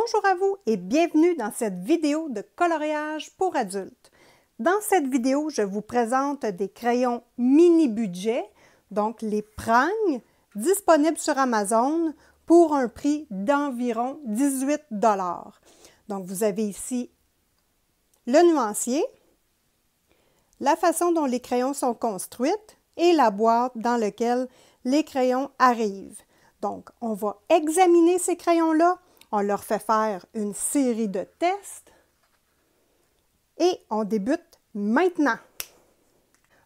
Bonjour à vous et bienvenue dans cette vidéo de coloriage pour adultes. Dans cette vidéo, je vous présente des crayons mini-budget, donc les Prang, disponibles sur Amazon pour un prix d'environ 18 $. Donc, vous avez ici le nuancier, la façon dont les crayons sont construits et la boîte dans laquelle les crayons arrivent. Donc, on va examiner ces crayons-là. On leur fait faire une série de tests et on débute maintenant.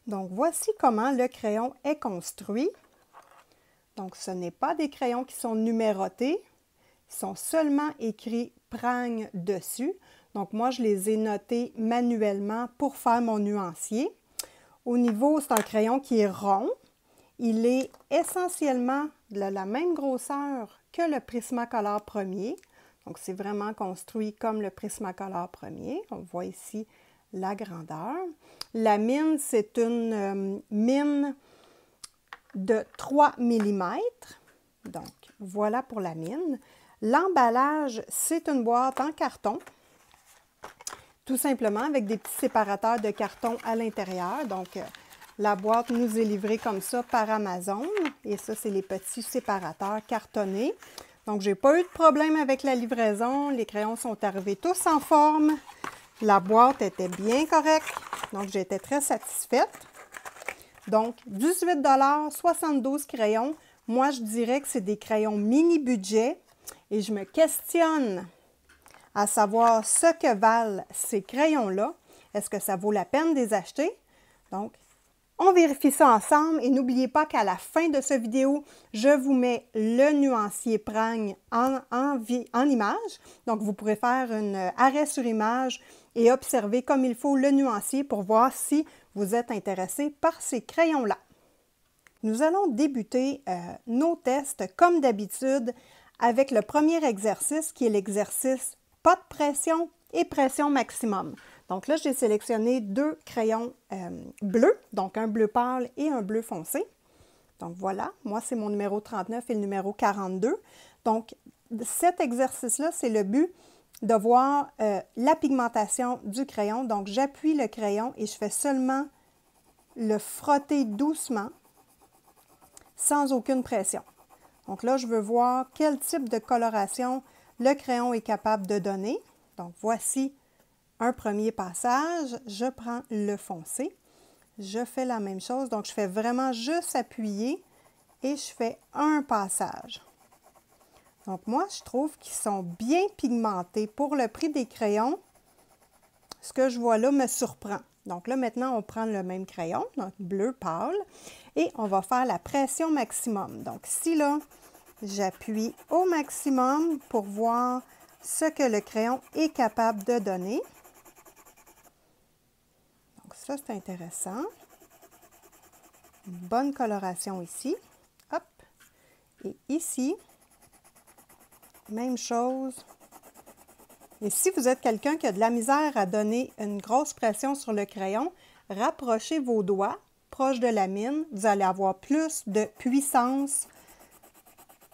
Donc, voici comment le crayon est construit. Donc, ce n'est pas des crayons qui sont numérotés, ils sont seulement écrits Prang dessus. Donc, moi, je les ai notés manuellement pour faire mon nuancier. Au niveau, c'est un crayon qui est rond. Il est essentiellement de la même grosseur que le Prismacolor premier. Donc, c'est vraiment construit comme le Prismacolor premier. On voit ici la grandeur. La mine, c'est une mine de 3 mm. Donc, voilà pour la mine. L'emballage, c'est une boîte en carton, tout simplement avec des petits séparateurs de carton à l'intérieur. Donc, la boîte nous est livrée comme ça par Amazon. Et ça, c'est les petits séparateurs cartonnés. Donc, je n'ai pas eu de problème avec la livraison. Les crayons sont arrivés tous en forme. La boîte était bien correcte. Donc, j'étais très satisfaite. Donc, 18 $, 72 crayons. Moi, je dirais que c'est des crayons mini-budget. Et je me questionne à savoir ce que valent ces crayons-là. Est-ce que ça vaut la peine de les acheter? Donc, on vérifie ça ensemble et n'oubliez pas qu'à la fin de cette vidéo, je vous mets le nuancier Prang en image. Donc, vous pourrez faire un arrêt sur image et observer comme il faut le nuancier pour voir si vous êtes intéressé par ces crayons-là. Nous allons débuter nos tests comme d'habitude avec le premier exercice qui est l'exercice pas de pression et pression maximum. Donc là, j'ai sélectionné deux crayons bleus, donc un bleu pâle et un bleu foncé. Donc voilà, moi c'est mon numéro 39 et le numéro 42. Donc cet exercice-là, c'est le but de voir la pigmentation du crayon. Donc j'appuie le crayon et je fais seulement le frotter doucement, sans aucune pression. Donc là, je veux voir quel type de coloration le crayon est capable de donner. Donc voici un premier passage, je prends le foncé, je fais la même chose, donc je fais vraiment juste appuyer et je fais un passage. Donc moi, je trouve qu'ils sont bien pigmentés. Pour le prix des crayons, ce que je vois là me surprend. Donc là, maintenant, on prend le même crayon, donc bleu pâle, et on va faire la pression maximum. Donc ici, là, j'appuie au maximum pour voir ce que le crayon est capable de donner. Ça, c'est intéressant. Une bonne coloration ici. Hop. Et ici, même chose. Et si vous êtes quelqu'un qui a de la misère à donner une grosse pression sur le crayon, rapprochez vos doigts proches de la mine. Vous allez avoir plus de puissance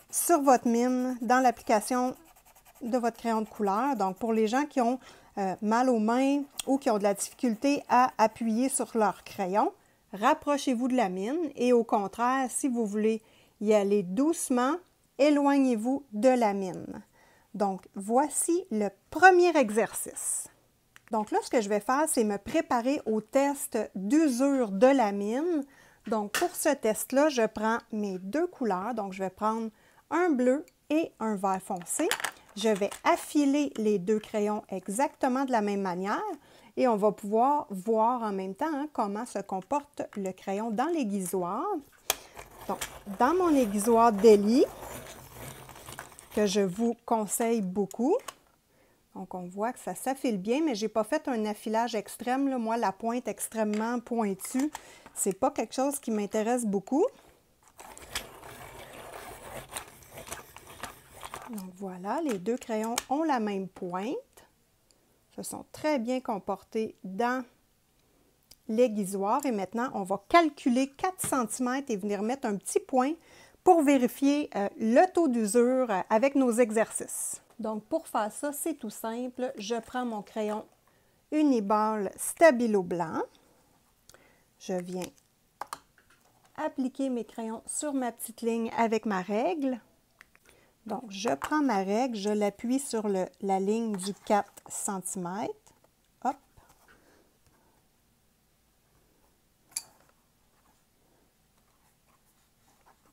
sur votre mine dans l'application de votre crayon de couleur. Donc, pour les gens qui ont mal aux mains ou qui ont de la difficulté à appuyer sur leur crayon, rapprochez-vous de la mine et au contraire, si vous voulez y aller doucement, éloignez-vous de la mine. Donc, voici le premier exercice. Donc là, ce que je vais faire, c'est me préparer au test d'usure de la mine. Donc, pour ce test-là, je prends mes deux couleurs. Donc, je vais prendre un bleu et un vert foncé. Je vais affiler les deux crayons exactement de la même manière et on va pouvoir voir en même temps comment se comporte le crayon dans l'aiguisoir. Donc, dans mon aiguisoir Deli, que je vous conseille beaucoup, donc on voit que ça s'affile bien, mais je n'ai pas fait un affilage extrême. Là. Moi, la pointe extrêmement pointue, ce n'est pas quelque chose qui m'intéresse beaucoup. Donc voilà, les deux crayons ont la même pointe. Se sont très bien comportés dans l'aiguisoir. Et maintenant, on va calculer 4 cm et venir mettre un petit point pour vérifier le taux d'usure avec nos exercices. Donc, pour faire ça, c'est tout simple. Je prends mon crayon Uniball Stabilo blanc. Je viens appliquer mes crayons sur ma petite ligne avec ma règle. Donc, je prends ma règle, je l'appuie sur la ligne du 4 cm. Hop.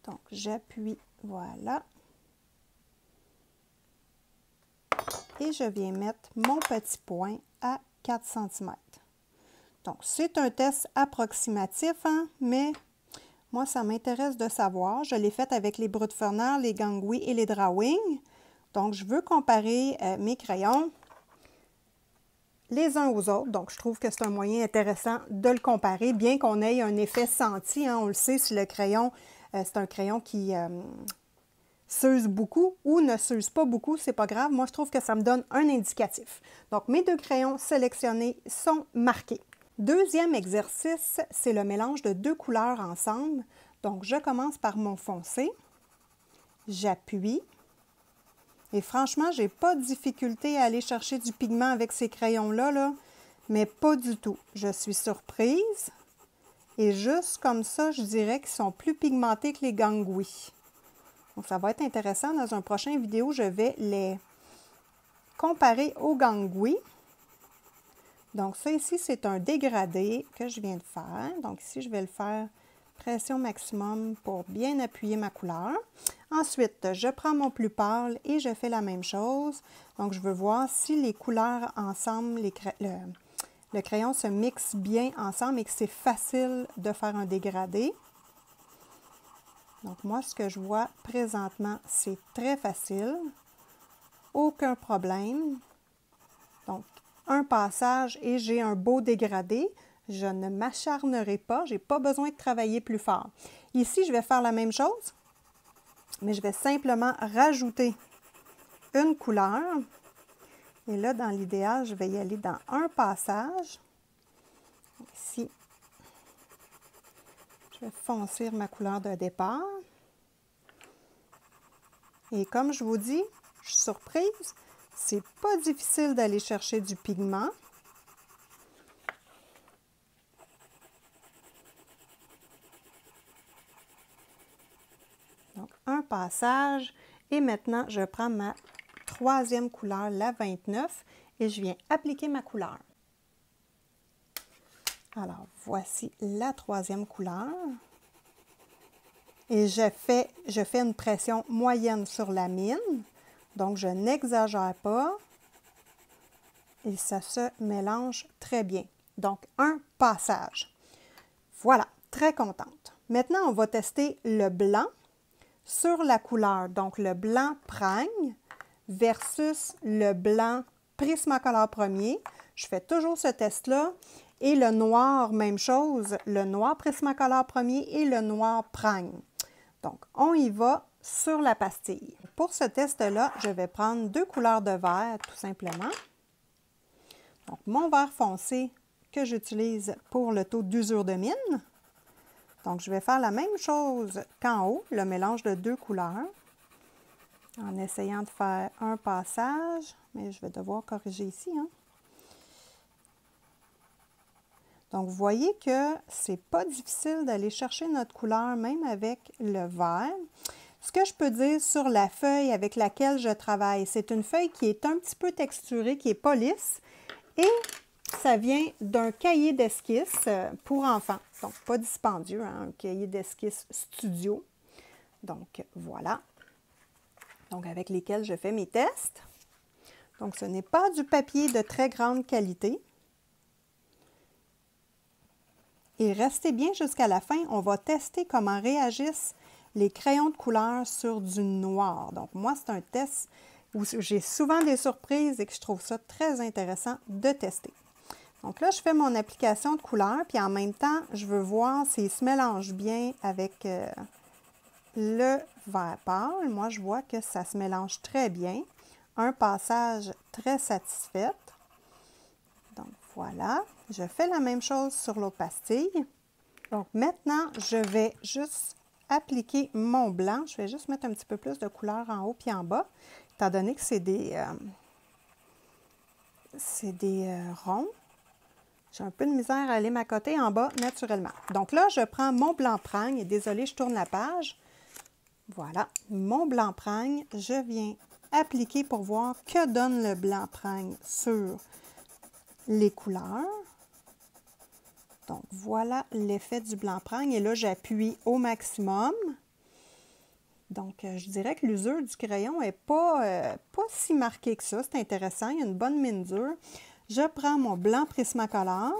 Donc, j'appuie, voilà. Et je viens mettre mon petit point à 4 cm. Donc, c'est un test approximatif, hein, mais moi, ça m'intéresse de savoir. Je l'ai fait avec les Brutferner, les Gangui et les Drawing. Donc, je veux comparer mes crayons les uns aux autres. Donc, je trouve que c'est un moyen intéressant de le comparer, bien qu'on ait un effet senti. Hein, on le sait, si le crayon, c'est un crayon qui s'use beaucoup ou ne s'use pas beaucoup, c'est pas grave. Moi, je trouve que ça me donne un indicatif. Donc, mes deux crayons sélectionnés sont marqués. Deuxième exercice, c'est le mélange de deux couleurs ensemble. Donc, je commence par mon foncé. J'appuie. Et franchement, je n'ai pas de difficulté à aller chercher du pigment avec ces crayons-là, là, mais pas du tout. Je suis surprise. Et juste comme ça, je dirais qu'ils sont plus pigmentés que les Gangui. Donc, ça va être intéressant. Dans une prochaine vidéo, je vais les comparer aux Gangui. Donc, ça ici, c'est un dégradé que je viens de faire. Donc, ici, je vais le faire pression maximum pour bien appuyer ma couleur. Ensuite, je prends mon plus pâle et je fais la même chose. Donc, je veux voir si les couleurs ensemble, le crayon se mixe bien ensemble et que c'est facile de faire un dégradé. Donc, moi, ce que je vois présentement, c'est très facile. Aucun problème. Donc, un passage et j'ai un beau dégradé. Je ne m'acharnerai pas, je n'ai pas besoin de travailler plus fort. Ici, je vais faire la même chose, mais je vais simplement rajouter une couleur. Et là, dans l'idéal, je vais y aller dans un passage. Ici, je vais foncer ma couleur de départ. Et comme je vous dis, je suis surprise, c'est pas difficile d'aller chercher du pigment. Donc, un passage. Et maintenant, je prends ma troisième couleur, la 29, et je viens appliquer ma couleur. Alors, voici la troisième couleur. Et je fais une pression moyenne sur la mine. Donc, je n'exagère pas. Et ça se mélange très bien. Donc, un passage. Voilà, très contente. Maintenant, on va tester le blanc sur la couleur. Donc, le blanc Pragne versus le blanc Prismacolor premier. Je fais toujours ce test-là. Et le noir, même chose, le noir Prismacolor premier et le noir Pragne. Donc, on y va sur la pastille. Pour ce test-là, je vais prendre deux couleurs de vert, tout simplement. Donc, mon vert foncé que j'utilise pour le taux d'usure de mine. Donc, je vais faire la même chose qu'en haut, le mélange de deux couleurs, en essayant de faire un passage, mais je vais devoir corriger ici, hein. Donc, vous voyez que c'est pas difficile d'aller chercher notre couleur, même avec le vert. Ce que je peux dire sur la feuille avec laquelle je travaille, c'est une feuille qui est un petit peu texturée, qui n'est pas lisse. Et ça vient d'un cahier d'esquisse pour enfants. Donc, pas dispendieux, hein, un cahier d'esquisse studio. Donc, voilà. Donc, avec lesquels je fais mes tests. Donc, ce n'est pas du papier de très grande qualité. Et restez bien jusqu'à la fin, on va tester comment réagissent les crayons de couleur sur du noir. Donc, moi, c'est un test où j'ai souvent des surprises et que je trouve ça très intéressant de tester. Donc là, je fais mon application de couleur, puis en même temps, je veux voir s'il se mélange bien avec le vert pâle. Moi, je vois que ça se mélange très bien. Un passage très satisfaite. Donc, voilà. Je fais la même chose sur l'autre pastille. Donc, maintenant, je vais juste appliquer mon blanc. Je vais juste mettre un petit peu plus de couleur en haut puis en bas. étant donné que c'est des ronds. J'ai un peu de misère à aller m'accoter en bas naturellement. Donc là, je prends mon blanc-pragne. Et désolée, je tourne la page. Voilà, mon blanc-pragne. Je viens appliquer pour voir que donne le blanc-pragne sur les couleurs. Donc, voilà l'effet du blanc-pragne. Et là, j'appuie au maximum. Donc, je dirais que l'usure du crayon n'est pas si marquée que ça. C'est intéressant. Il y a une bonne mine dure. Je prends mon blanc Prismacolor.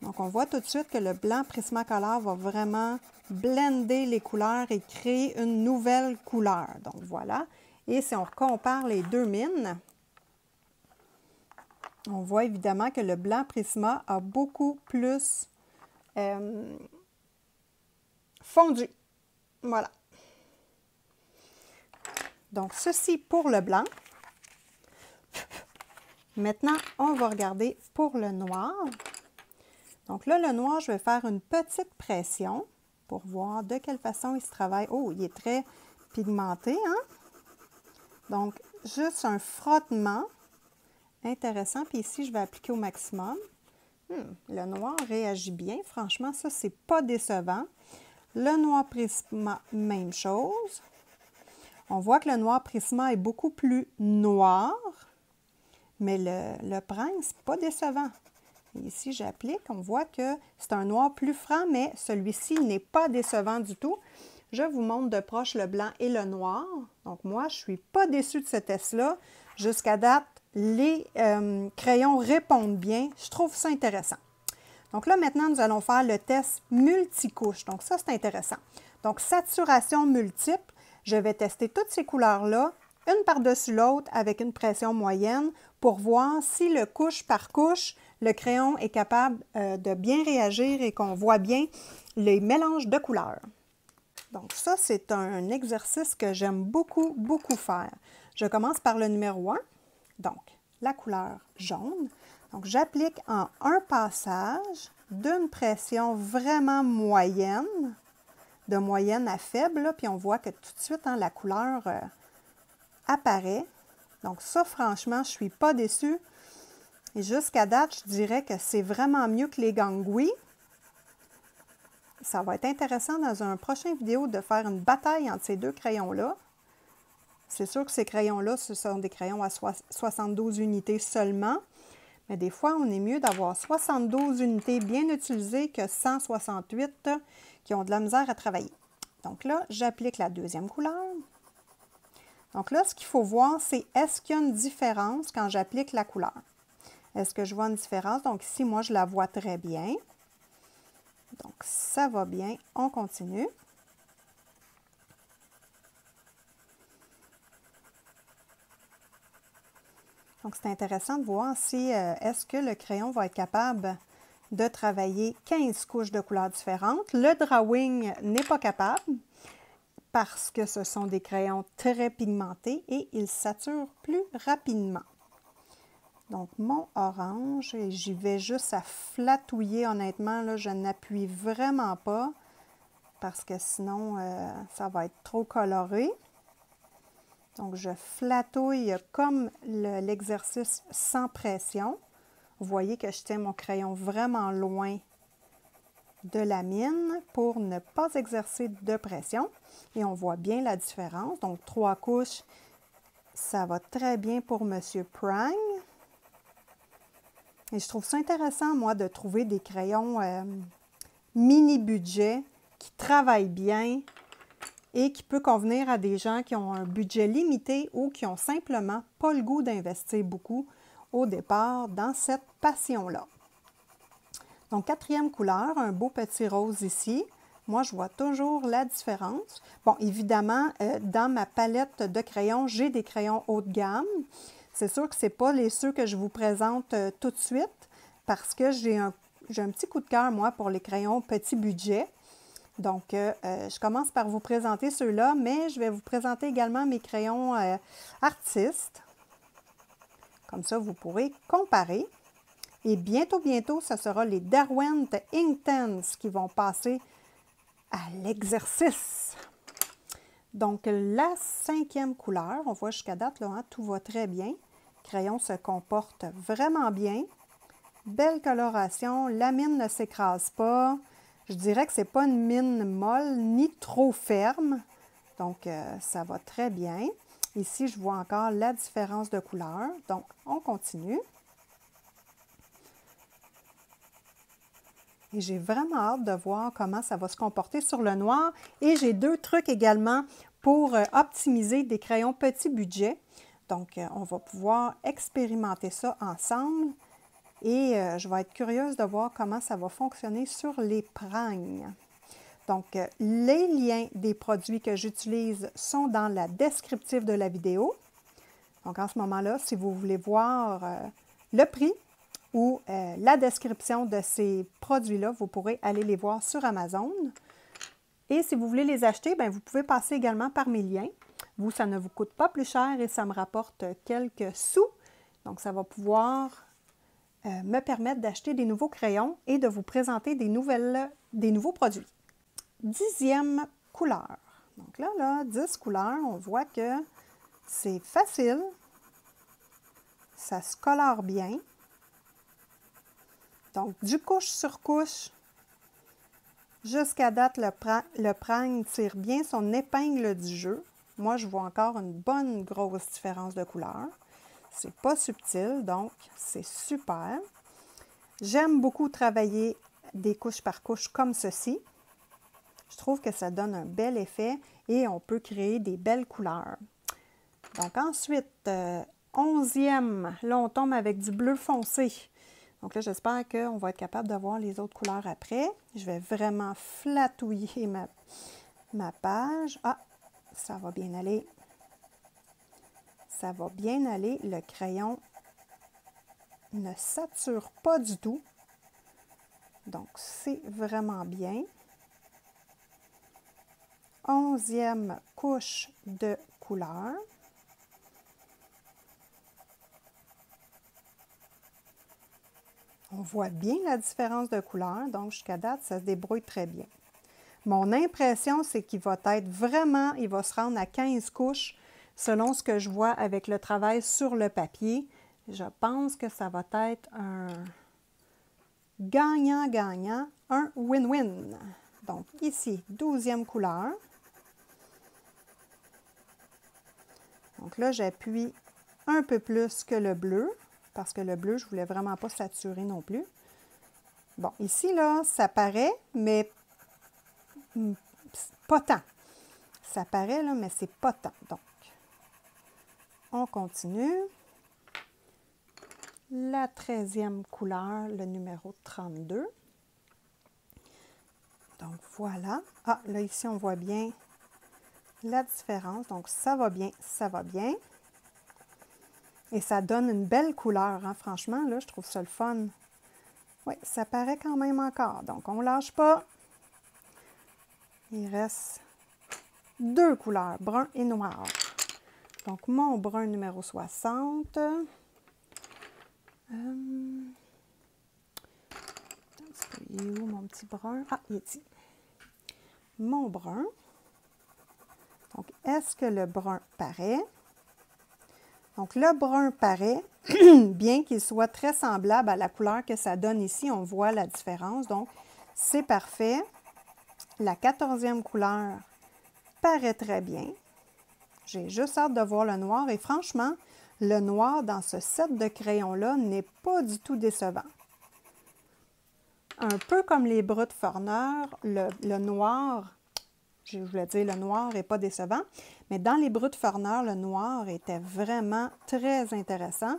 Donc, on voit tout de suite que le blanc Prismacolor va vraiment blender les couleurs et créer une nouvelle couleur. Donc, voilà. Et si on compare les deux mines, on voit évidemment que le blanc Prisma a beaucoup plus fondu. Voilà. Donc, ceci pour le blanc. Maintenant, on va regarder pour le noir. Donc là, le noir, je vais faire une petite pression pour voir de quelle façon il se travaille. Oh, il est très pigmenté, hein? Donc, juste un frottement intéressant. Puis ici, je vais appliquer au maximum. Le noir réagit bien. Franchement, ça, c'est pas décevant. Le noir Prisma, même chose. On voit que le noir Prisma est beaucoup plus noir. Mais le prime, c'est pas décevant. Et ici, j'applique. On voit que c'est un noir plus franc, mais celui-ci n'est pas décevant du tout. Je vous montre de proche le blanc et le noir. Donc, moi, je ne suis pas déçue de ce test-là. Jusqu'à date, les crayons répondent bien. Je trouve ça intéressant. Donc là, maintenant, nous allons faire le test multicouche. Donc, ça, c'est intéressant. Donc, saturation multiple. Je vais tester toutes ces couleurs-là, une par-dessus l'autre avec une pression moyenne pour voir si le couche par couche, le crayon est capable de bien réagir et qu'on voit bien les mélanges de couleurs. Donc ça, c'est un exercice que j'aime beaucoup, beaucoup faire. Je commence par le numéro 1, donc la couleur jaune. Donc j'applique en un passage d'une pression vraiment moyenne, de moyenne à faible, là, puis on voit que tout de suite, hein, la couleur apparaît. Donc ça, franchement, je ne suis pas déçue. Et jusqu'à date, je dirais que c'est vraiment mieux que les Gangui. Ça va être intéressant dans une prochaine vidéo de faire une bataille entre ces deux crayons-là. C'est sûr que ces crayons-là, ce sont des crayons à 72 unités seulement. Mais des fois, on est mieux d'avoir 72 unités bien utilisées que 168 qui ont de la misère à travailler. Donc là, j'applique la deuxième couleur. Donc là, ce qu'il faut voir, c'est est-ce qu'il y a une différence quand j'applique la couleur? Est-ce que je vois une différence? Donc ici, moi, je la vois très bien. Donc, ça va bien. On continue. Donc, c'est intéressant de voir si est-ce que le crayon va être capable de travailler 15 couches de couleurs différentes. Le drawing n'est pas capable parce que ce sont des crayons très pigmentés et ils saturent plus rapidement. Donc, mon orange, et j'y vais juste à flatouiller, honnêtement, là, je n'appuie vraiment pas parce que sinon, ça va être trop coloré. Donc, je flatouille comme l'exercice sans pression. Vous voyez que je tiens mon crayon vraiment loin de la mine pour ne pas exercer de pression. Et on voit bien la différence. Donc, 3 couches, ça va très bien pour M. Prang. Et je trouve ça intéressant, moi, de trouver des crayons mini-budget qui travaillent bien et qui peut convenir à des gens qui ont un budget limité ou qui n'ont simplement pas le goût d'investir beaucoup au départ dans cette passion-là. Donc, quatrième couleur, un beau petit rose ici. Moi, je vois toujours la différence. Bon, évidemment, dans ma palette de crayons, j'ai des crayons haut de gamme. C'est sûr que ce n'est pas ceux que je vous présente tout de suite parce que j'ai un petit coup de cœur, moi, pour les crayons petit budget. Donc, je commence par vous présenter ceux-là, mais je vais vous présenter également mes crayons artistes. Comme ça, vous pourrez comparer. Et bientôt, ce sera les Derwent Inktense qui vont passer à l'exercice. Donc, la 5e couleur, on voit jusqu'à date, là, hein, tout va très bien. Le crayon se comporte vraiment bien. Belle coloration, la mine ne s'écrase pas. Je dirais que ce n'est pas une mine molle ni trop ferme. Donc, ça va très bien. Ici, je vois encore la différence de couleur. Donc, on continue. Et j'ai vraiment hâte de voir comment ça va se comporter sur le noir. Et j'ai 2 trucs également pour optimiser des crayons petit budget. Donc, on va pouvoir expérimenter ça ensemble. Et je vais être curieuse de voir comment ça va fonctionner sur les prangnes. Donc, les liens des produits que j'utilise sont dans la descriptive de la vidéo. Donc, en ce moment-là, si vous voulez voir le prix ou la description de ces produits-là, vous pourrez aller les voir sur Amazon. Et si vous voulez les acheter, bien, vous pouvez passer également par mes liens. Vous, ça ne vous coûte pas plus cher et ça me rapporte quelques sous. Donc, ça va pouvoir me permettre d'acheter des nouveaux crayons et de vous présenter des nouveaux produits. 10e couleur. Donc là, 10 couleurs, on voit que c'est facile, ça se colore bien. Donc, du couche sur couche, jusqu'à date, le prang tire bien son épingle du jeu. Moi, je vois encore une bonne grosse différence de couleur. C'est pas subtil, donc c'est super. J'aime beaucoup travailler des couches par couche comme ceci. Je trouve que ça donne un bel effet et on peut créer des belles couleurs. Donc ensuite, 11e, là on tombe avec du bleu foncé. Donc là, j'espère qu'on va être capable de voir les autres couleurs après. Je vais vraiment flatouiller ma page. Ah, ça va bien aller. Ça va bien aller. Le crayon ne sature pas du tout. Donc, c'est vraiment bien. 11e couche de couleur. On voit bien la différence de couleur, donc jusqu'à date, ça se débrouille très bien. Mon impression, c'est qu'il va être vraiment, il va se rendre à 15 couches selon ce que je vois avec le travail sur le papier. Je pense que ça va être un gagnant-gagnant, un win-win. Donc ici, 12e couleur. Donc là, j'appuie un peu plus que le bleu, parce que le bleu, je ne voulais vraiment pas saturer non plus. Bon, ici, là, ça paraît, mais pas tant. Ça paraît, là, mais c'est pas tant. Donc, on continue. La 13e couleur, le numéro 32. Donc, voilà. Ah, là, ici, on voit bien la différence. Donc, ça va bien, ça va bien. Et ça donne une belle couleur, hein. Franchement, là, je trouve ça le fun. Oui, ça paraît quand même encore. Donc, on ne lâche pas. Il reste 2 couleurs, brun et noir. Donc, mon brun numéro 60. Il est où mon petit brun? Ah, il est ici. Mon brun. Donc, est-ce que le brun paraît? Donc, le brun paraît, bien qu'il soit très semblable à la couleur que ça donne ici, on voit la différence. Donc, c'est parfait. La 14e couleur paraît très bien. J'ai juste hâte de voir le noir et franchement, le noir dans ce set de crayons-là n'est pas du tout décevant. Un peu comme les Brut Forneur, le noir, je voulais dire le noir n'est pas décevant, mais dans les Brut Forneur, le noir était vraiment très intéressant.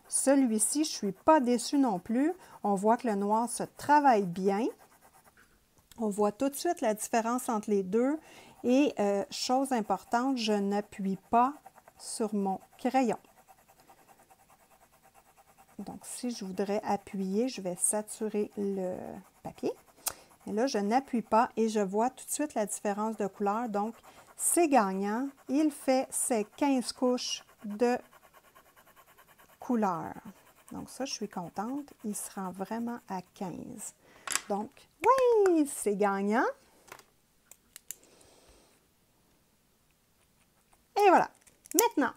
Celui-ci, je ne suis pas déçue non plus. On voit que le noir se travaille bien. On voit tout de suite la différence entre les deux. Et chose importante, je n'appuie pas sur mon crayon. Donc, si je voudrais appuyer, je vais saturer le papier. Et là, je n'appuie pas et je vois tout de suite la différence de couleur. Donc, c'est gagnant. Il fait ses 15 couches de couleur. Donc, ça, je suis contente. Il se rend vraiment à 15. Donc, oui, c'est gagnant. Maintenant,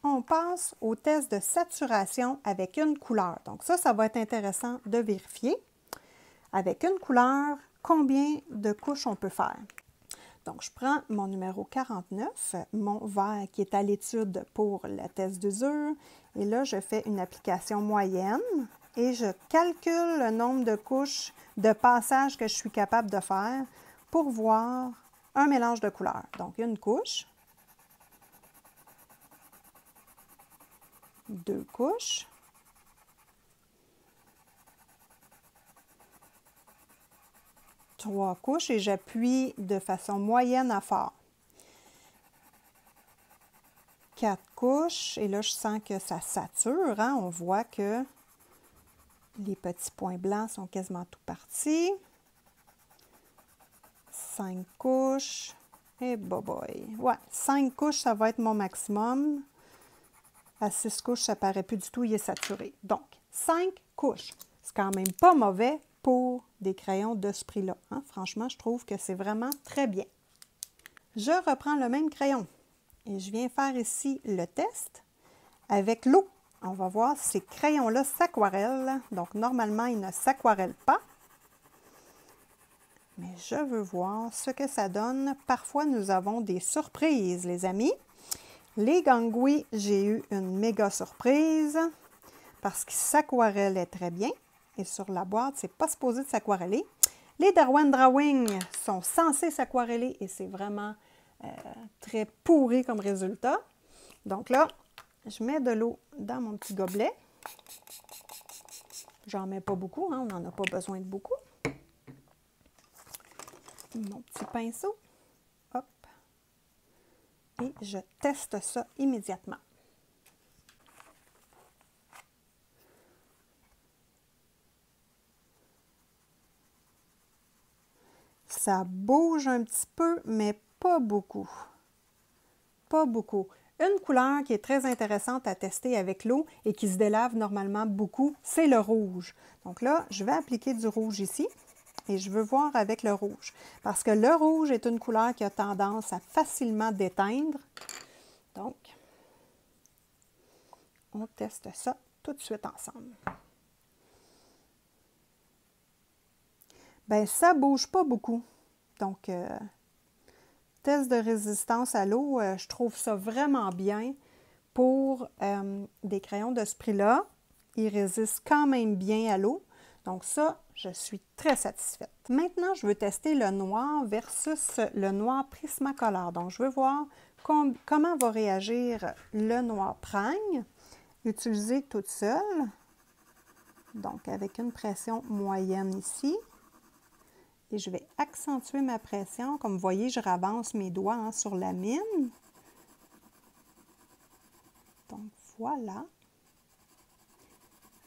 on passe au test de saturation avec une couleur. Donc ça va être intéressant de vérifier. Avec une couleur, combien de couches on peut faire. Donc, je prends mon numéro 49, mon vert qui est à l'étude pour le test d'usure. Et là, je fais une application moyenne et je calcule le nombre de couches de passages que je suis capable de faire pour voir un mélange de couleurs. Donc, une couche, 2 couches, 3 couches et j'appuie de façon moyenne à fort. 4 couches et là, je sens que ça sature. Hein? On voit que les petits points blancs sont quasiment tout partis. 5 couches et boy. Ouais, 5 couches, ça va être mon maximum. À 6 couches, ça ne paraît plus du tout, il est saturé. Donc, 5 couches. C'est quand même pas mauvais pour des crayons de ce prix-là. Hein? Franchement, je trouve que c'est vraiment très bien. Je reprends le même crayon et je viens faire ici le test avec l'eau. On va voir si ces crayons-là s'aquarellent. Donc, normalement, ils ne s'aquarellent pas. Mais je veux voir ce que ça donne. Parfois, nous avons des surprises, les amis. Les Gangui, j'ai eu une méga surprise parce qu'ils s'aquarellaient très bien. Et sur la boîte, c'est pas supposé de s'aquareller. Les Derwent Drawing sont censés s'aquareller et c'est vraiment très pourri comme résultat. Donc là, je mets de l'eau dans mon petit gobelet. J'en mets pas beaucoup, hein, on n'en a pas besoin de beaucoup. Mon petit pinceau. Hop. Et je teste ça immédiatement. Ça bouge un petit peu, mais pas beaucoup. Pas beaucoup. Une couleur qui est très intéressante à tester avec l'eau et qui se délave normalement beaucoup, c'est le rouge. Donc là, je vais appliquer du rouge ici et je veux voir avec le rouge. Parce que le rouge est une couleur qui a tendance à facilement déteindre. Donc, on teste ça tout de suite ensemble. Bien, ça ne bouge pas beaucoup. Donc, test de résistance à l'eau, je trouve ça vraiment bien pour des crayons de ce prix-là. Ils résistent quand même bien à l'eau. Donc ça, je suis très satisfaite. Maintenant, je veux tester le noir versus le noir Prismacolor. Donc, je veux voir comment va réagir le noir Pragne, utilisé toute seule. Donc, avec une pression moyenne ici. Et je vais accentuer ma pression. Comme vous voyez, je ravance mes doigts hein, sur la mine. Donc, voilà.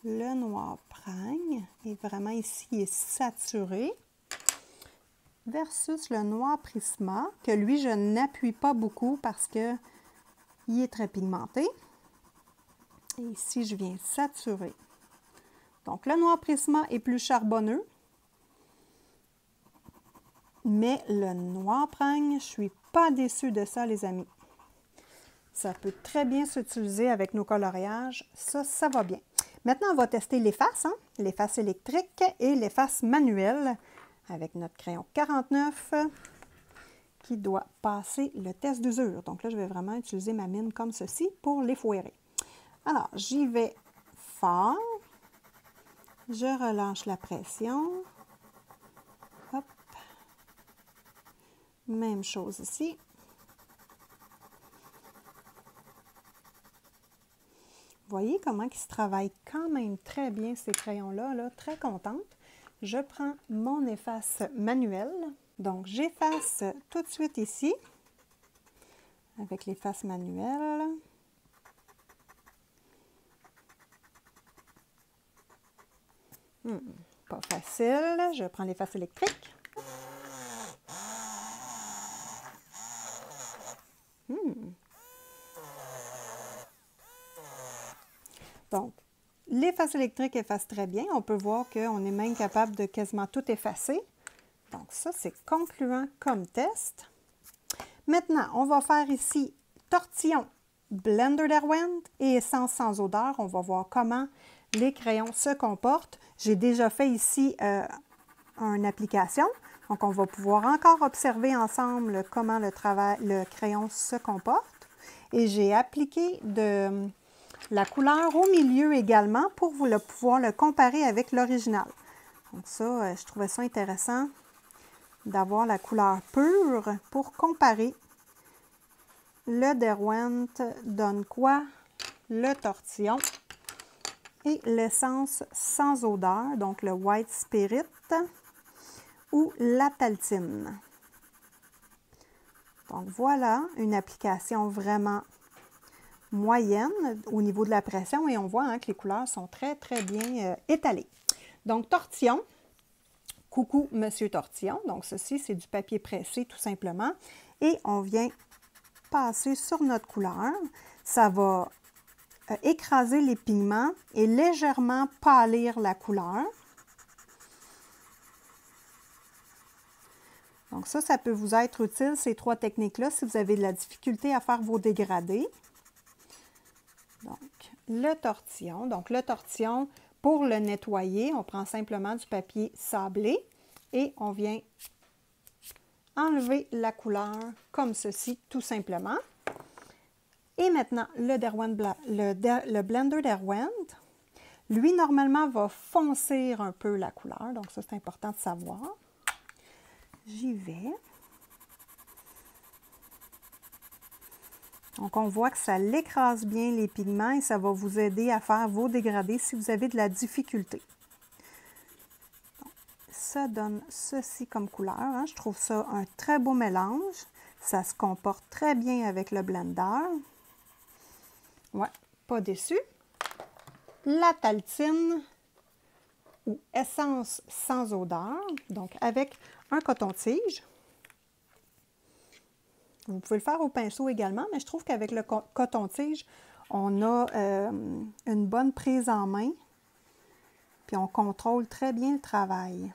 Le noir Pragne. Et vraiment ici, il est saturé. Versus le noir Prisma, que lui, je n'appuie pas beaucoup parce qu'il est très pigmenté. Et ici, je viens saturer. Donc, le noir Prisma est plus charbonneux. Mais le noir Pragne, je ne suis pas déçue de ça, les amis. Ça peut très bien s'utiliser avec nos coloriages. Ça va bien. Maintenant, on va tester l'efface, hein? L'efface électrique et l'efface manuelle avec notre crayon 49 qui doit passer le test d'usure. Donc là, je vais vraiment utiliser ma mine comme ceci pour l'effouérer. Alors, j'y vais fort. Je relâche la pression. Hop. Même chose ici. Vous voyez comment ils se travaillent quand même très bien, ces crayons-là, là, très contente. Je prends mon efface manuel. Donc, j'efface tout de suite ici avec l'efface manuelle. Pas facile. Je prends l'efface électrique. Donc, l'efface électrique efface très bien. On peut voir qu'on est même capable de quasiment tout effacer. Donc, ça, c'est concluant comme test. Maintenant, on va faire ici tortillon Blender Derwent et Essence sans odeur. On va voir comment les crayons se comportent. J'ai déjà fait ici une application. Donc, on va pouvoir encore observer ensemble comment le crayon se comporte. Et j'ai appliqué de la couleur au milieu également pour pouvoir le comparer avec l'original. Donc ça, je trouvais ça intéressant d'avoir la couleur pure pour comparer. Le Derwent donne quoi? Le tortillon et l'essence sans odeur, donc le White Spirit ou la Taltine. Donc voilà, une application vraiment moyenne au niveau de la pression et on voit que les couleurs sont très, très bien étalées. Donc tortillon, coucou Monsieur Tortillon. Donc ceci, c'est du papier pressé tout simplement. Et on vient passer sur notre couleur. Ça va écraser les pigments et légèrement pâlir la couleur. Donc ça peut vous être utile, ces trois techniques-là, si vous avez de la difficulté à faire vos dégradés. Donc, le tortillon. Donc, le tortillon, pour le nettoyer, on prend simplement du papier sablé et on vient enlever la couleur comme ceci, tout simplement. Et maintenant, le Blender Derwent, lui, normalement, va foncer un peu la couleur. Donc, ça, c'est important de savoir. J'y vais. Donc, on voit que ça l'écrase bien les pigments et ça va vous aider à faire vos dégradés si vous avez de la difficulté. Donc, ça donne ceci comme couleur. Hein. Je trouve ça un très beau mélange. Ça se comporte très bien avec le blender. Ouais, pas déçu. La Taltine ou essence sans odeur, donc avec un coton-tige. Vous pouvez le faire au pinceau également, mais je trouve qu'avec le coton-tige, on a une bonne prise en main, puis on contrôle très bien le travail.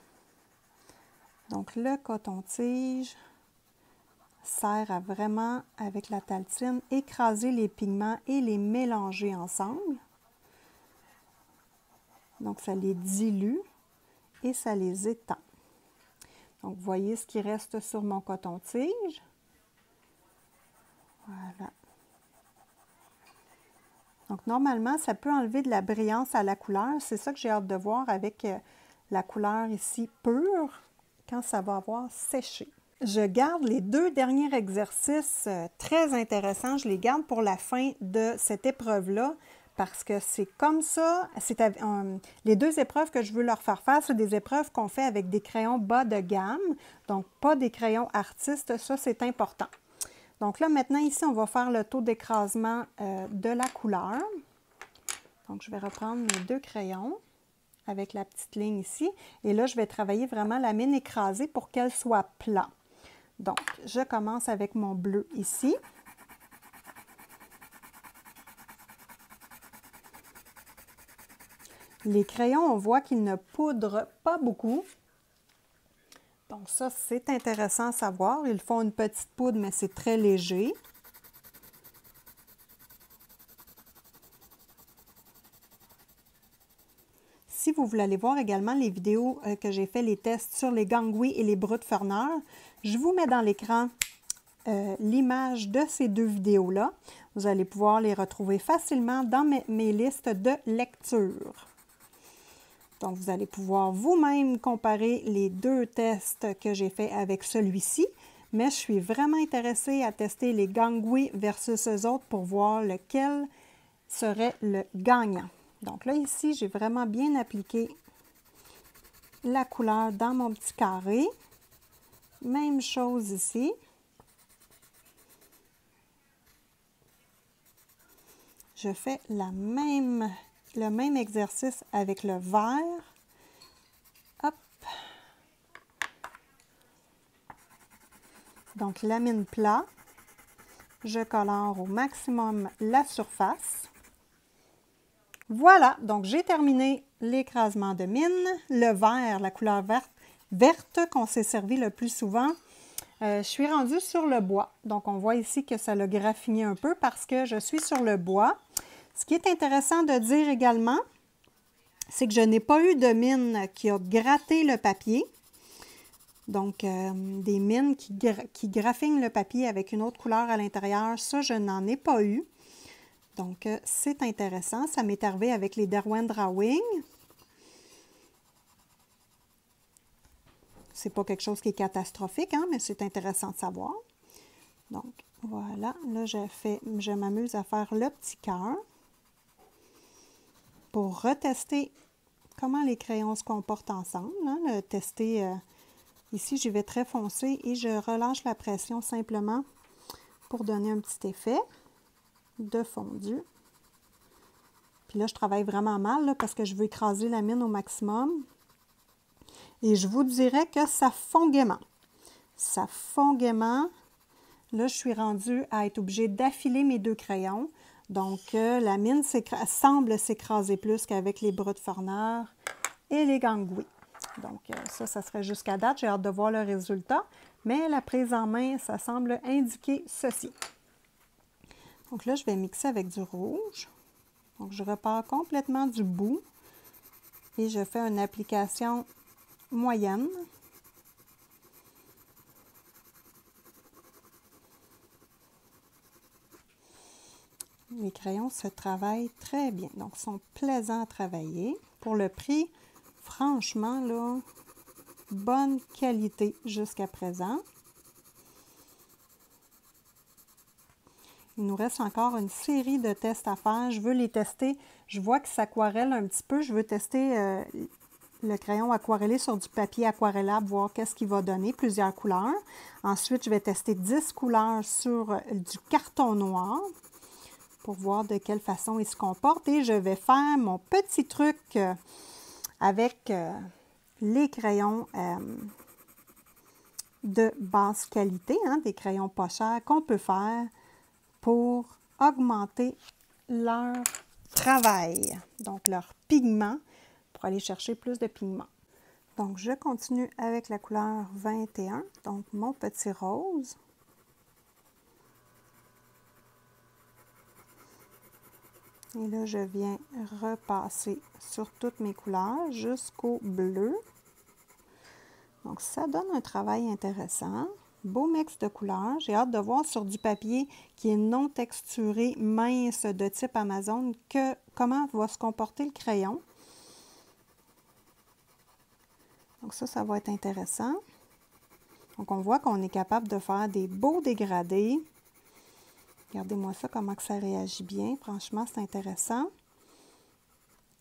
Donc le coton-tige sert à vraiment, avec la Taltine, écraser les pigments et les mélanger ensemble. Donc ça les dilue et ça les étend. Donc vous voyez ce qui reste sur mon coton-tige. Voilà. Donc, normalement, ça peut enlever de la brillance à la couleur. C'est ça que j'ai hâte de voir avec la couleur ici pure, quand ça va avoir séché. Je garde les deux derniers exercices très intéressants. Je les garde pour la fin de cette épreuve-là parce que c'est comme ça. Les deux épreuves que je veux leur faire faire, c'est des épreuves qu'on fait avec des crayons bas de gamme. Donc, pas des crayons artistes. Ça, c'est important. Donc là, maintenant, ici, on va faire le taux d'écrasement de la couleur. Donc, je vais reprendre mes deux crayons avec la petite ligne ici. Et là, je vais travailler vraiment la mine écrasée pour qu'elle soit plate. Donc, je commence avec mon bleu ici. Les crayons, on voit qu'ils ne poudrent pas beaucoup. Donc ça, c'est intéressant à savoir. Ils font une petite poudre, mais c'est très léger. Si vous voulez aller voir également les vidéos que j'ai fait, les tests sur les gangouis et les Brutforneur, je vous mets dans l'écran l'image de ces deux vidéos-là. Vous allez pouvoir les retrouver facilement dans mes listes de lecture. Donc, vous allez pouvoir vous-même comparer les deux tests que j'ai fait avec celui-ci, mais je suis vraiment intéressée à tester les gangouis versus eux autres pour voir lequel serait le gagnant. Donc là, ici, j'ai vraiment bien appliqué la couleur dans mon petit carré. Même chose ici. Je fais le même exercice avec le vert. Hop. Donc, lamine plat. Je colore au maximum la surface. Voilà, donc j'ai terminé l'écrasement de mine. Le vert, la couleur verte qu'on s'est servi le plus souvent Je suis rendue sur le bois. Donc, on voit ici que ça l'a graffiné un peu parce que je suis sur le bois. Ce qui est intéressant de dire également, c'est que je n'ai pas eu de mine qui a gratté le papier. Donc, des mines qui graffinent le papier avec une autre couleur à l'intérieur, ça, je n'en ai pas eu. Donc, c'est intéressant. Ça m'est arrivé avec les Derwent Drawing. C'est pas quelque chose qui est catastrophique, hein, mais c'est intéressant de savoir. Donc, voilà. Là, je m'amuse à faire le petit cœur pour retester comment les crayons se comportent ensemble. Hein, tester, ici, j'y vais très foncé et je relâche la pression simplement pour donner un petit effet de fondu. Puis là, je travaille vraiment mal là, parce que je veux écraser la mine au maximum. Et je vous dirais que ça fond gaiement. Ça fond gaiement. Là, je suis rendue à être obligée d'affiler mes deux crayons. Donc, la mine semble s'écraser plus qu'avec les bras de Forneur et les gangouis. Donc, ça serait jusqu'à date. J'ai hâte de voir le résultat. Mais la prise en main, ça semble indiquer ceci. Donc là, je vais mixer avec du rouge. Donc, je repars complètement du bout et je fais une application moyenne. Les crayons se travaillent très bien, donc sont plaisants à travailler. Pour le prix, franchement, là, bonne qualité jusqu'à présent. Il nous reste encore une série de tests à faire. Je veux les tester. Je vois que ça aquarelle un petit peu. Je veux tester le crayon aquarellé sur du papier aquarellable, voir qu'est-ce qu'il va donner, plusieurs couleurs. Ensuite, je vais tester 10 couleurs sur du carton noir pour voir de quelle façon il se comporte. Et je vais faire mon petit truc avec les crayons de basse qualité, hein, des crayons pas chers qu'on peut faire pour augmenter leur travail, donc leur pigment, pour aller chercher plus de pigment. Donc, je continue avec la couleur 21, donc mon petit rose. Et là, je viens repasser sur toutes mes couleurs jusqu'au bleu. Donc, ça donne un travail intéressant. Beau mix de couleurs. J'ai hâte de voir sur du papier qui est non texturé, mince, de type Amazon, comment va se comporter le crayon. Donc ça va être intéressant. Donc on voit qu'on est capable de faire des beaux dégradés. Regardez-moi ça, comment que ça réagit bien. Franchement, c'est intéressant.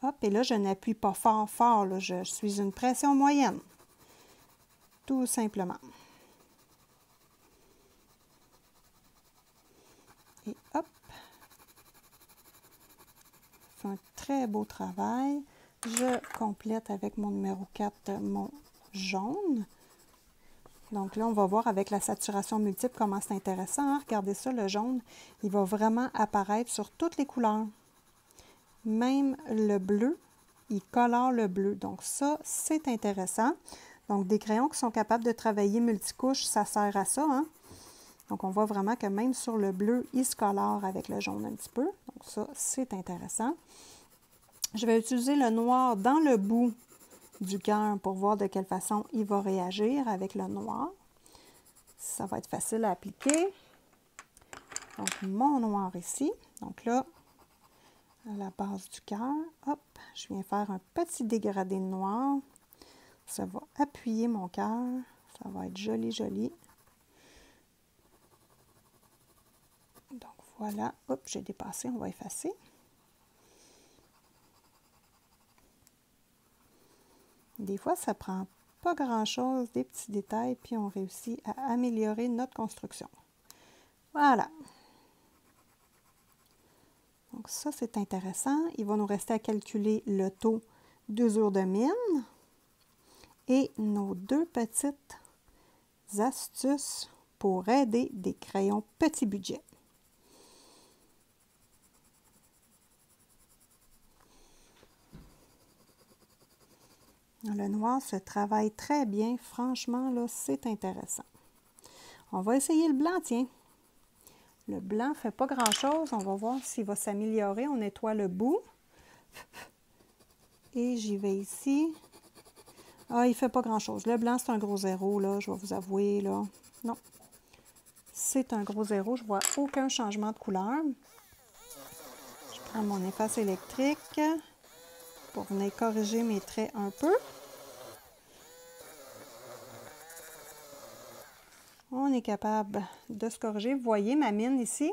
Hop, et là, je n'appuie pas fort, fort. Là. Je suis une pression moyenne. Tout simplement. Et hop. C'est un très beau travail. Je complète avec mon numéro 4, mon jaune. Donc là, on va voir avec la saturation multiple comment c'est intéressant. Hein? Regardez ça, le jaune, il va vraiment apparaître sur toutes les couleurs. Même le bleu, il colore le bleu. Donc ça, c'est intéressant. Donc des crayons qui sont capables de travailler multicouches, ça sert à ça. Hein? Donc on voit vraiment que même sur le bleu, il se colore avec le jaune un petit peu. Donc ça, c'est intéressant. Je vais utiliser le noir dans le bout du cœur pour voir de quelle façon il va réagir avec le noir. Ça va être facile à appliquer. Donc, mon noir ici. Donc là, à la base du cœur, hop, je viens faire un petit dégradé de noir. Ça va appuyer mon cœur. Ça va être joli, joli. Donc, voilà. Hop, j'ai dépassé, on va effacer. Des fois, ça prend pas grand-chose, des petits détails, puis on réussit à améliorer notre construction. Voilà. Donc ça, c'est intéressant. Il va nous rester à calculer le taux d'usure de mine et nos deux petites astuces pour aider des crayons petit budget. Le noir se travaille très bien. Franchement, là, c'est intéressant. On va essayer le blanc, tiens. Le blanc ne fait pas grand-chose. On va voir s'il va s'améliorer. On nettoie le bout. Et j'y vais ici. Ah, il ne fait pas grand-chose. Le blanc, c'est un gros zéro, là. Je vais vous avouer, là. Non. C'est un gros zéro. Je ne vois aucun changement de couleur. Je prends mon efface électrique pour venir corriger mes traits un peu. On est capable de se corriger. Vous voyez ma mine ici?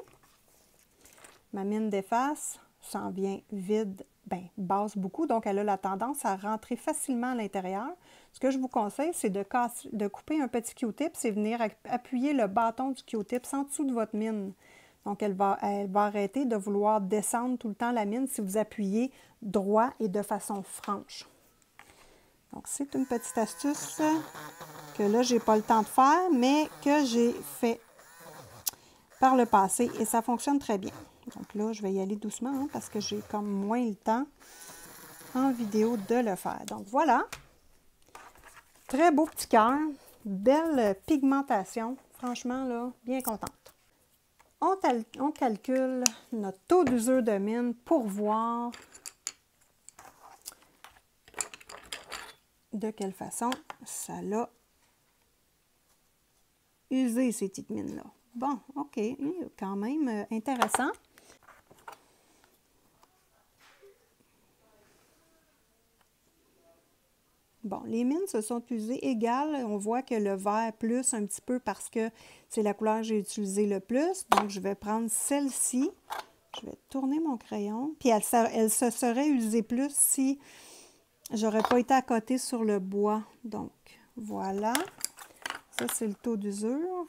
Ma mine d'efface s'en vient vide, bien, basse beaucoup. Donc, elle a la tendance à rentrer facilement à l'intérieur. Ce que je vous conseille, c'est de couper un petit Q-tip et venir appuyer le bâton du Q-tip en dessous de votre mine. Donc, elle va arrêter de vouloir descendre tout le temps la mine si vous appuyez droit et de façon franche. Donc, c'est une petite astuce que là, je n'ai pas le temps de faire, mais que j'ai fait par le passé et ça fonctionne très bien. Donc là, je vais y aller doucement hein, parce que j'ai comme moins le temps en vidéo de le faire. Donc voilà, très beau petit cœur, belle pigmentation. Franchement, là, bien contente. On calcule notre taux d'usure de mine pour voir de quelle façon ça l'a usé ces petites mines-là. Bon, OK, quand même intéressant. Bon, les mines se sont usées égales. On voit que le vert plus un petit peu parce que c'est la couleur que j'ai utilisée le plus. Donc, je vais prendre celle-ci. Je vais tourner mon crayon. Puis, elle se serait usée plus si j'aurais pas été à côté sur le bois. Donc, voilà. Ça, c'est le taux d'usure.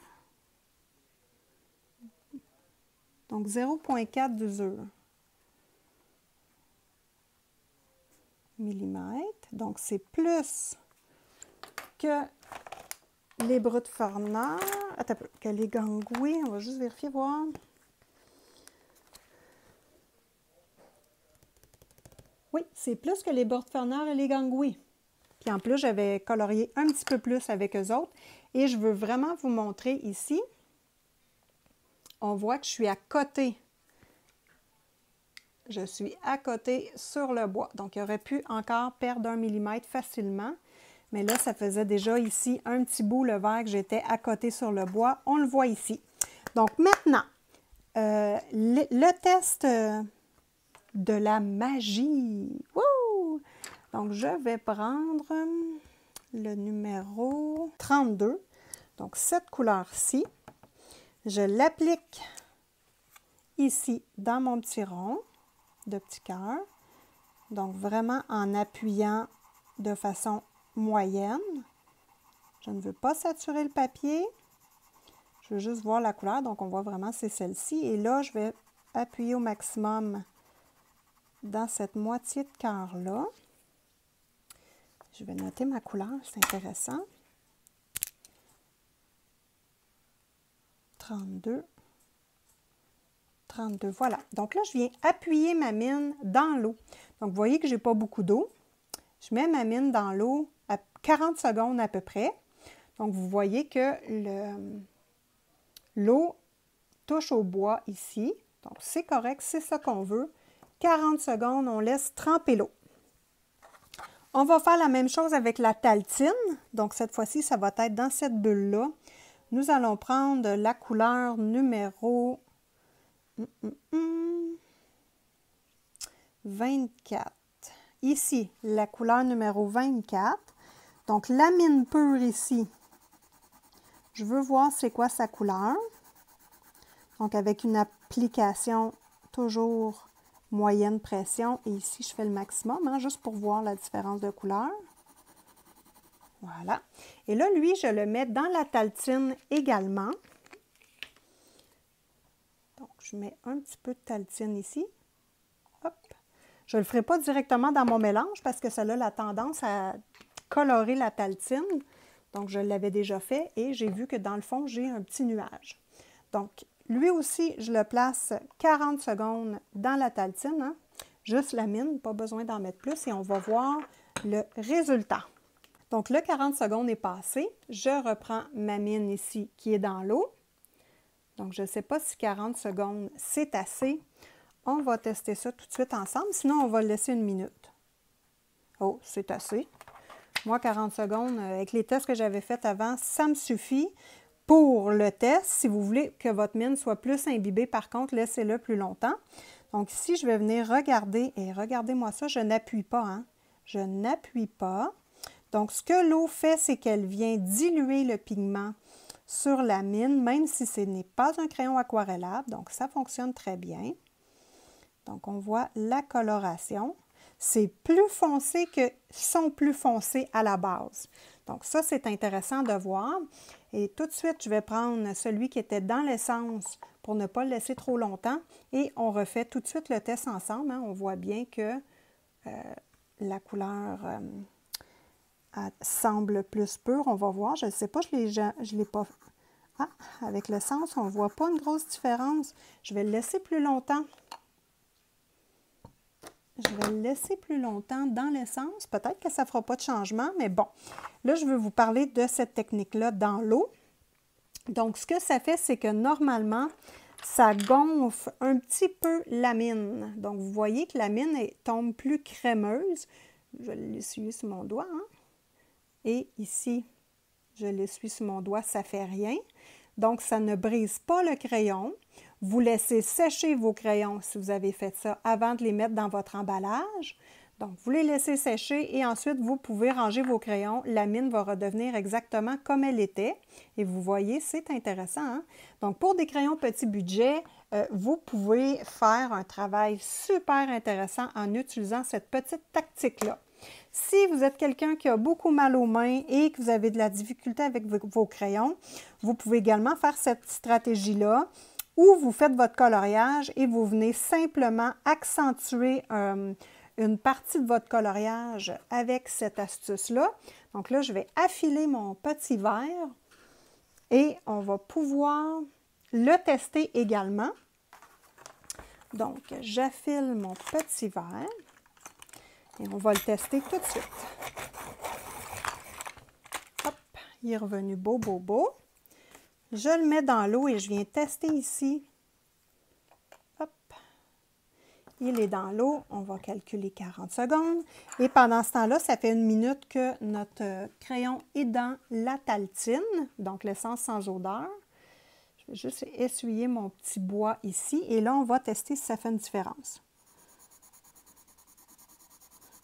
Donc, 0,4 d'usure. Millimètres. Donc, c'est plus que les Brut-Fornard. Attends un peu. Que les Gangouis. On va juste vérifier, voir. Oui, c'est plus que les Brut-Fornard et les Gangouis. Puis en plus, j'avais colorié un petit peu plus avec eux autres. Et je veux vraiment vous montrer ici. On voit que je suis à côté. Je suis à côté sur le bois. Donc, il aurait pu encore perdre 1 millimètre facilement. Mais là, ça faisait déjà ici un petit bout le vert que j'étais à côté sur le bois. On le voit ici. Donc, maintenant, le test de la magie. Wouh! Donc, je vais prendre le numéro 32. Donc, cette couleur-ci. Je l'applique ici dans mon petit rond de petit cœur. Donc, vraiment en appuyant de façon moyenne. Je ne veux pas saturer le papier. Je veux juste voir la couleur. Donc, on voit vraiment c'est celle-ci. Et là, je vais appuyer au maximum dans cette moitié de cœur-là. Je vais noter ma couleur, c'est intéressant. 32. 32, voilà. Donc là, je viens appuyer ma mine dans l'eau. Donc, vous voyez que je n'ai pas beaucoup d'eau. Je mets ma mine dans l'eau à 40 secondes à peu près. Donc, vous voyez que l'eau touche au bois ici. Donc, c'est correct, c'est ça qu'on veut. 40 secondes, on laisse tremper l'eau. On va faire la même chose avec la taltine. Donc, cette fois-ci, ça va être dans cette bulle-là. Nous allons prendre la couleur numéro 24. Ici, la couleur numéro 24. Donc, la mine pure ici, je veux voir c'est quoi sa couleur. Donc, avec une application toujours moyenne pression. Et ici, je fais le maximum, hein, juste pour voir la différence de couleur. Voilà. Et là, lui, je le mets dans la taltine également. Donc, je mets un petit peu de taltine ici. Hop. Je ne le ferai pas directement dans mon mélange parce que ça a la tendance à colorer la taltine. Donc, je l'avais déjà fait et j'ai vu que dans le fond, j'ai un petit nuage. Donc, lui aussi, je le place 40 secondes dans la taltine. Hein? Juste la mine, pas besoin d'en mettre plus et on va voir le résultat. Donc, le 40 secondes est passé. Je reprends ma mine ici qui est dans l'eau. Donc, je ne sais pas si 40 secondes, c'est assez. On va tester ça tout de suite ensemble. Sinon, on va le laisser 1 minute. Oh, c'est assez. Moi, 40 secondes, avec les tests que j'avais faits avant, ça me suffit. Pour le test, si vous voulez que votre mine soit plus imbibée, par contre, laissez-le plus longtemps. Donc ici, je vais venir regarder, et regardez-moi ça, je n'appuie pas, hein? Je n'appuie pas. Donc, ce que l'eau fait, c'est qu'elle vient diluer le pigment sur la mine, même si ce n'est pas un crayon aquarellable. Donc, ça fonctionne très bien. Donc, on voit la coloration. C'est plus foncé que sont plus foncés à la base. Donc, ça, c'est intéressant de voir. Et tout de suite, je vais prendre celui qui était dans l'essence pour ne pas le laisser trop longtemps. Et on refait tout de suite le test ensemble, hein. On voit bien que la couleur semble plus pure. On va voir. Je ne sais pas, je l'ai pas... Ah, avec l'essence, on ne voit pas une grosse différence. Je vais le laisser plus longtemps. Je vais le laisser plus longtemps dans l'essence. Peut-être que ça ne fera pas de changement, mais bon. Là, je veux vous parler de cette technique-là dans l'eau. Donc, ce que ça fait, c'est que normalement, ça gonfle un petit peu la mine. Donc, vous voyez que la mine tombe plus crémeuse. Je l'essuie sur mon doigt, hein? Et ici, je l'essuie sur mon doigt, ça ne fait rien. Donc, ça ne brise pas le crayon. Vous laissez sécher vos crayons si vous avez fait ça avant de les mettre dans votre emballage. Donc, vous les laissez sécher et ensuite, vous pouvez ranger vos crayons. La mine va redevenir exactement comme elle était. Et vous voyez, c'est intéressant, hein? Donc, pour des crayons petit budget, vous pouvez faire un travail super intéressant en utilisant cette petite tactique-là. Si vous êtes quelqu'un qui a beaucoup mal aux mains et que vous avez de la difficulté avec vos crayons, vous pouvez également faire cette stratégie-là où vous faites votre coloriage et vous venez simplement accentuer une partie de votre coloriage avec cette astuce-là. Donc là, je vais affiler mon petit verre et on va pouvoir le tester également. Donc, j'affile mon petit verre. Et on va le tester tout de suite. Hop, il est revenu beau, beau, beau. Je le mets dans l'eau et je viens tester ici. Hop, il est dans l'eau. On va calculer 40 secondes. Et pendant ce temps-là, ça fait 1 minute que notre crayon est dans la thaltine, donc l'essence sans odeur. Je vais juste essuyer mon petit bois ici. Et là, on va tester si ça fait une différence.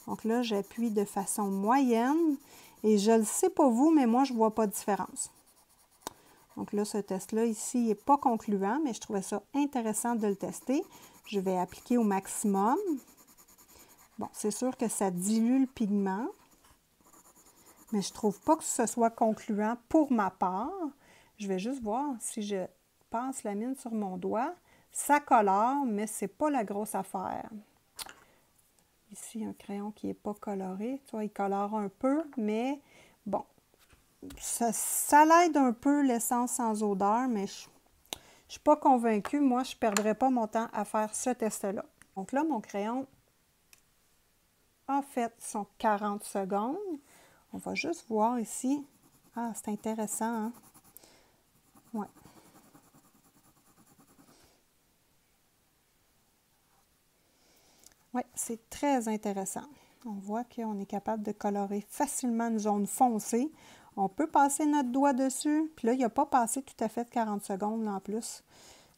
Donc là, j'appuie de façon moyenne et je ne sais pas vous, mais moi, je ne vois pas de différence. Donc là, ce test-là ici n'est pas concluant, mais je trouvais ça intéressant de le tester. Je vais appliquer au maximum. Bon, c'est sûr que ça dilue le pigment, mais je ne trouve pas que ce soit concluant pour ma part. Je vais juste voir si je passe la mine sur mon doigt. Ça colore, mais ce n'est pas la grosse affaire. Ici, un crayon qui n'est pas coloré. Tu vois, il colore un peu, mais bon, ça l'aide un peu l'essence sans odeur, mais je ne suis pas convaincue. Moi, je ne perdrai pas mon temps à faire ce test-là. Donc là, mon crayon a fait son 40 secondes. On va juste voir ici. Ah, c'est intéressant, hein? Ouais. Oui, c'est très intéressant. On voit qu'on est capable de colorer facilement une zone foncée. On peut passer notre doigt dessus. Puis là, il n'a pas passé tout à fait 40 secondes là, en plus.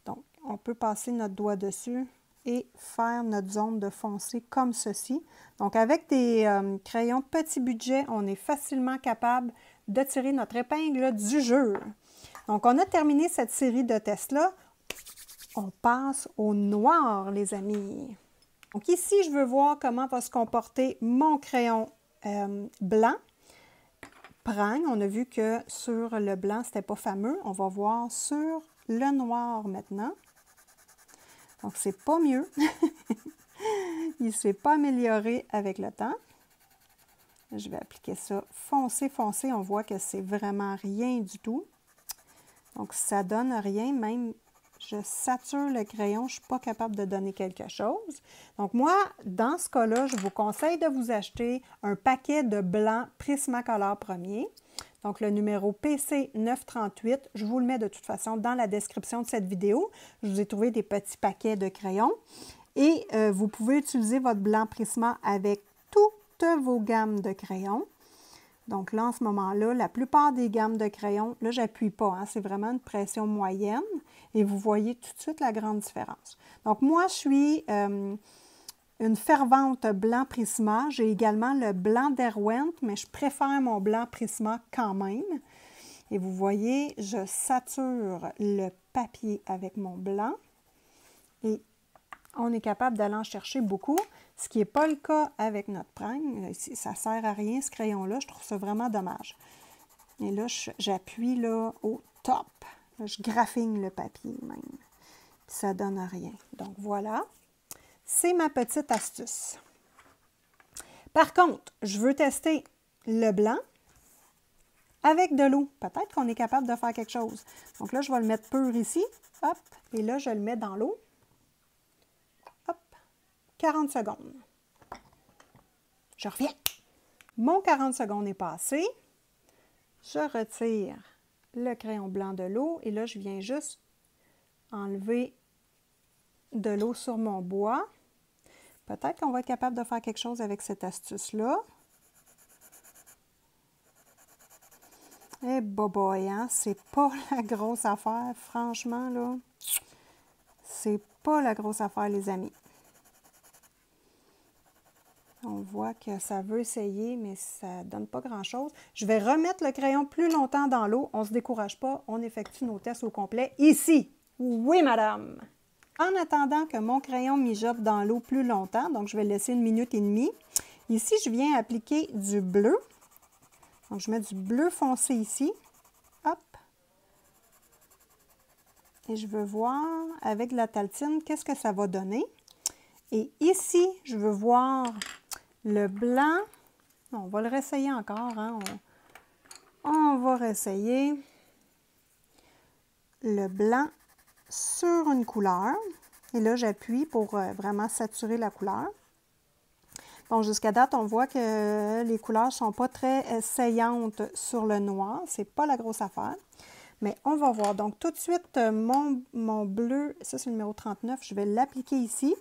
Donc, on peut passer notre doigt dessus et faire notre zone de foncé comme ceci. Donc, avec des crayons petit budget, on est facilement capable de tirer notre épingle du jeu. Donc, on a terminé cette série de tests-là. On passe au noir, les amis. Donc ici, je veux voir comment va se comporter mon crayon blanc. Prang, on a vu que sur le blanc, ce n'était pas fameux. On va voir sur le noir maintenant. Donc, c'est pas mieux. Il ne s'est pas amélioré avec le temps. Je vais appliquer ça foncé, foncé. On voit que c'est vraiment rien du tout. Donc, ça donne rien, même, Je sature le crayon, je ne suis pas capable de donner quelque chose. Donc moi, dans ce cas-là, je vous conseille de vous acheter un paquet de blanc Prismacolor premier. Donc le numéro PC938, je vous le mets de toute façon dans la description de cette vidéo. Je vous ai trouvé des petits paquets de crayons. Et vous pouvez utiliser votre blanc Prisma avec toutes vos gammes de crayons. Donc là, en ce moment-là, la plupart des gammes de crayons, là, j'appuie pas, hein, c'est vraiment une pression moyenne et vous voyez tout de suite la grande différence. Donc moi, je suis une fervente blanc Prisma. J'ai également le blanc Derwent, mais je préfère mon blanc Prisma quand même. Et vous voyez, je sature le papier avec mon blanc et on est capable d'aller en chercher beaucoup, ce qui n'est pas le cas avec notre peigne. Ça ne sert à rien, ce crayon-là. Je trouve ça vraiment dommage. Et là, j'appuie là au top. Là, je graphine le papier même. Puis ça ne donne rien. Donc, voilà. C'est ma petite astuce. Par contre, je veux tester le blanc avec de l'eau. Peut-être qu'on est capable de faire quelque chose. Donc là, je vais le mettre pur ici. Hop. Et là, je le mets dans l'eau. 40 secondes. Je reviens. Mon 40 secondes est passé. Je retire le crayon blanc de l'eau et là, je viens juste enlever de l'eau sur mon bois. Peut-être qu'on va être capable de faire quelque chose avec cette astuce-là. Eh boboy, hein? C'est pas la grosse affaire, franchement, là. C'est pas la grosse affaire, les amis. On voit que ça veut essayer, mais ça ne donne pas grand-chose. Je vais remettre le crayon plus longtemps dans l'eau. On ne se décourage pas. On effectue nos tests au complet ici. Oui, madame. En attendant que mon crayon mijote dans l'eau plus longtemps, donc je vais laisser 1 minute et demie. Ici, je viens appliquer du bleu. Donc, je mets du bleu foncé ici. Hop. Et je veux voir avec la taltine qu'est-ce que ça va donner. Et ici, je veux voir le blanc. On va le réessayer encore. Hein? On va réessayer le blanc sur une couleur. Et là, j'appuie pour vraiment saturer la couleur. Bon, jusqu'à date, on voit que les couleurs ne sont pas très saillantes sur le noir. Ce n'est pas la grosse affaire. Mais on va voir. Donc, tout de suite, mon bleu, ça c'est le numéro 39, je vais l'appliquer ici.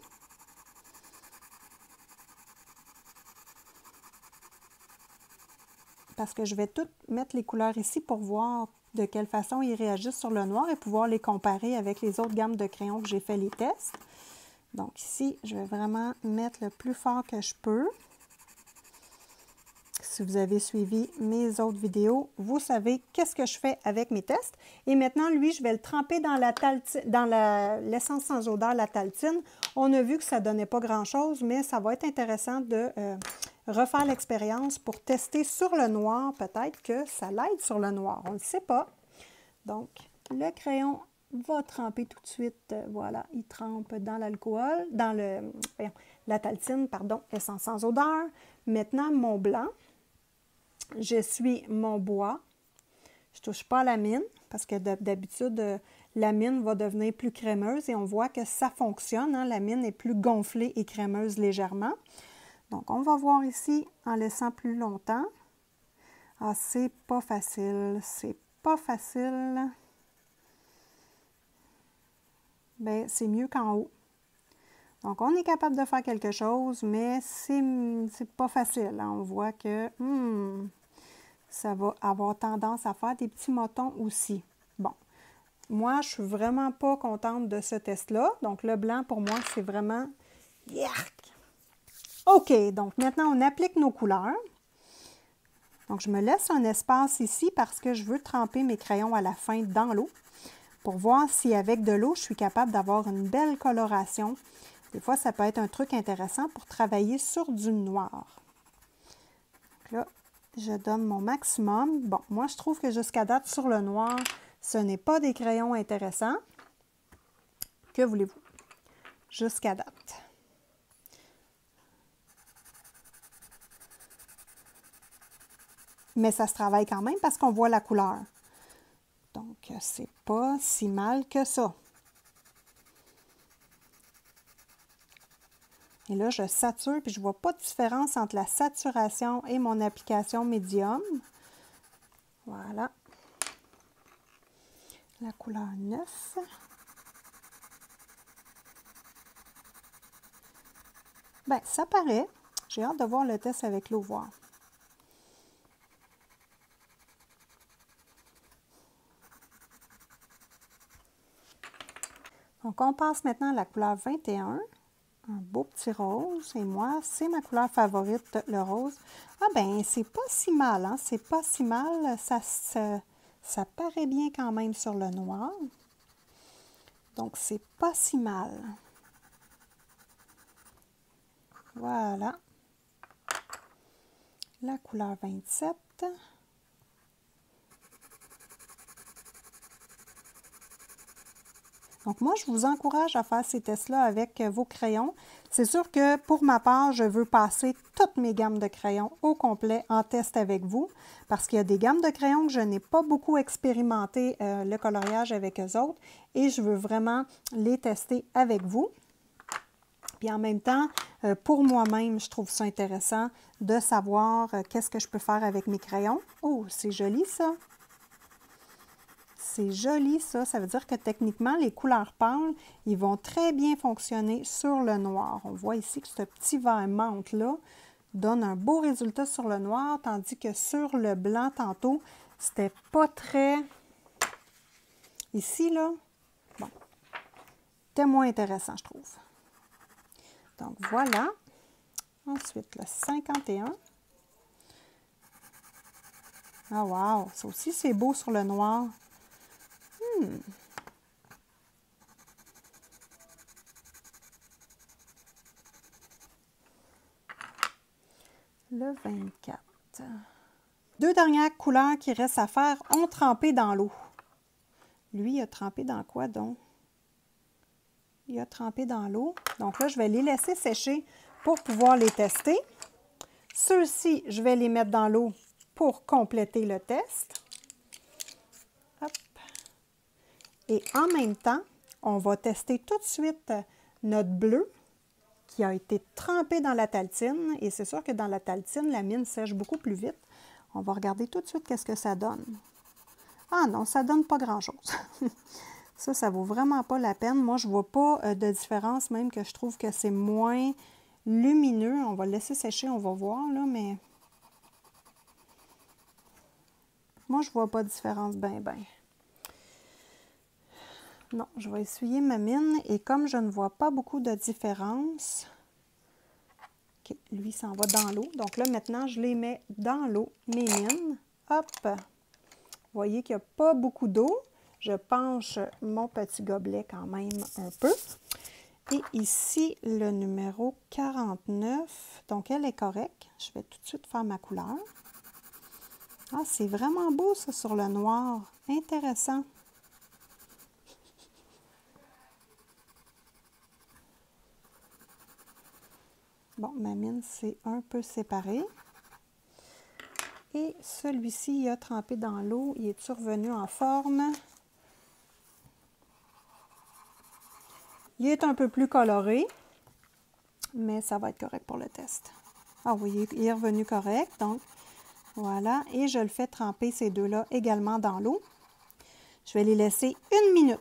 Parce que je vais tout mettre les couleurs ici pour voir de quelle façon ils réagissent sur le noir et pouvoir les comparer avec les autres gammes de crayons que j'ai fait les tests. Donc ici, je vais vraiment mettre le plus fort que je peux. Si vous avez suivi mes autres vidéos, vous savez qu'est-ce que je fais avec mes tests. Et maintenant, lui, je vais le tremper dans l'essence sans odeur, la taltine. On a vu que ça ne donnait pas grand-chose, mais ça va être intéressant de refaire l'expérience pour tester sur le noir. Peut-être que ça l'aide sur le noir, on ne le sait pas. Donc, le crayon va tremper tout de suite. Voilà, il trempe dans l'alcool, dans la taltine, pardon, essence sans odeur. Maintenant, mon blanc. J'essuie mon bois. Je ne touche pas à la mine parce que d'habitude, la mine va devenir plus crémeuse et on voit que ça fonctionne. Hein? La mine est plus gonflée et crémeuse légèrement. Donc, on va voir ici en laissant plus longtemps. Ah, c'est pas facile. C'est pas facile. Bien, c'est mieux qu'en haut. Donc, on est capable de faire quelque chose, mais c'est pas facile. Hein? On voit que ça va avoir tendance à faire des petits motons aussi. Bon, moi, je suis vraiment pas contente de ce test-là. Donc, le blanc, pour moi, c'est vraiment... Yark! OK, donc maintenant, on applique nos couleurs. Donc, je me laisse un espace ici parce que je veux tremper mes crayons à la fin dans l'eau pour voir si avec de l'eau, je suis capable d'avoir une belle coloration. Des fois, ça peut être un truc intéressant pour travailler sur du noir. Donc là, je donne mon maximum. Bon, moi, je trouve que jusqu'à date, sur le noir, ce n'est pas des crayons intéressants. Que voulez-vous? Jusqu'à date. Mais ça se travaille quand même parce qu'on voit la couleur. Donc, c'est pas si mal que ça. Et là, je sature, puis je ne vois pas de différence entre la saturation et mon application médium. Voilà. La couleur 9. Bien, ça paraît. J'ai hâte de voir le test avec l'eau, voir. Donc, on passe maintenant à la couleur 21. Un beau petit rose. Et moi, c'est ma couleur favorite, le rose. Ah ben, c'est pas si mal, hein? C'est pas si mal. Ça paraît bien quand même sur le noir. Donc, c'est pas si mal. Voilà. La couleur 27. Donc, moi, je vous encourage à faire ces tests-là avec vos crayons. C'est sûr que pour ma part, je veux passer toutes mes gammes de crayons au complet en test avec vous parce qu'il y a des gammes de crayons que je n'ai pas beaucoup expérimenté le coloriage avec eux autres et je veux vraiment les tester avec vous. Puis en même temps, pour moi-même, je trouve ça intéressant de savoir qu'est-ce que je peux faire avec mes crayons. Oh, c'est joli ça! C'est joli ça, ça veut dire que techniquement, les couleurs pâles, ils vont très bien fonctionner sur le noir. On voit ici que ce petit vert menthe-là donne un beau résultat sur le noir, tandis que sur le blanc, tantôt, c'était pas très... Ici, là, bon, c'était moins intéressant, je trouve. Donc, voilà. Ensuite, le 51. Ah, wow! Ça aussi, c'est beau sur le noir. Le 24. Deux dernières couleurs qui restent à faire ont trempé dans l'eau. Lui, il a trempé dans quoi donc? Il a trempé dans l'eau. Donc là, je vais les laisser sécher pour pouvoir les tester. Ceux-ci, je vais les mettre dans l'eau pour compléter le test. Hop. Et en même temps, on va tester tout de suite notre bleu qui a été trempé dans la taltine. Et c'est sûr que dans la taltine, la mine sèche beaucoup plus vite. On va regarder tout de suite qu'est-ce que ça donne. Ah non, ça donne pas grand-chose. Ça vaut vraiment pas la peine. Moi, je vois pas de différence, même que je trouve que c'est moins lumineux. On va le laisser sécher, on va voir, là, mais... Moi, je vois pas de différence ben. Non, je vais essuyer ma mine et comme je ne vois pas beaucoup de différence, OK, lui s'en va dans l'eau. Donc là, maintenant, je les mets dans l'eau, mes mines. Hop! Vous voyez qu'il n'y a pas beaucoup d'eau. Je penche mon petit gobelet quand même un peu. Et ici, le numéro 49. Donc, elle est correcte. Je vais tout de suite faire ma couleur. Ah, c'est vraiment beau, ça, sur le noir. Intéressant. Bon, ma mine, c'est un peu séparée. Et celui-ci, il a trempé dans l'eau. Il est survenu en forme. Il est un peu plus coloré, mais ça va être correct pour le test. Ah oui, il est revenu correct, donc voilà. Et je le fais tremper ces deux-là également dans l'eau. Je vais les laisser 1 minute.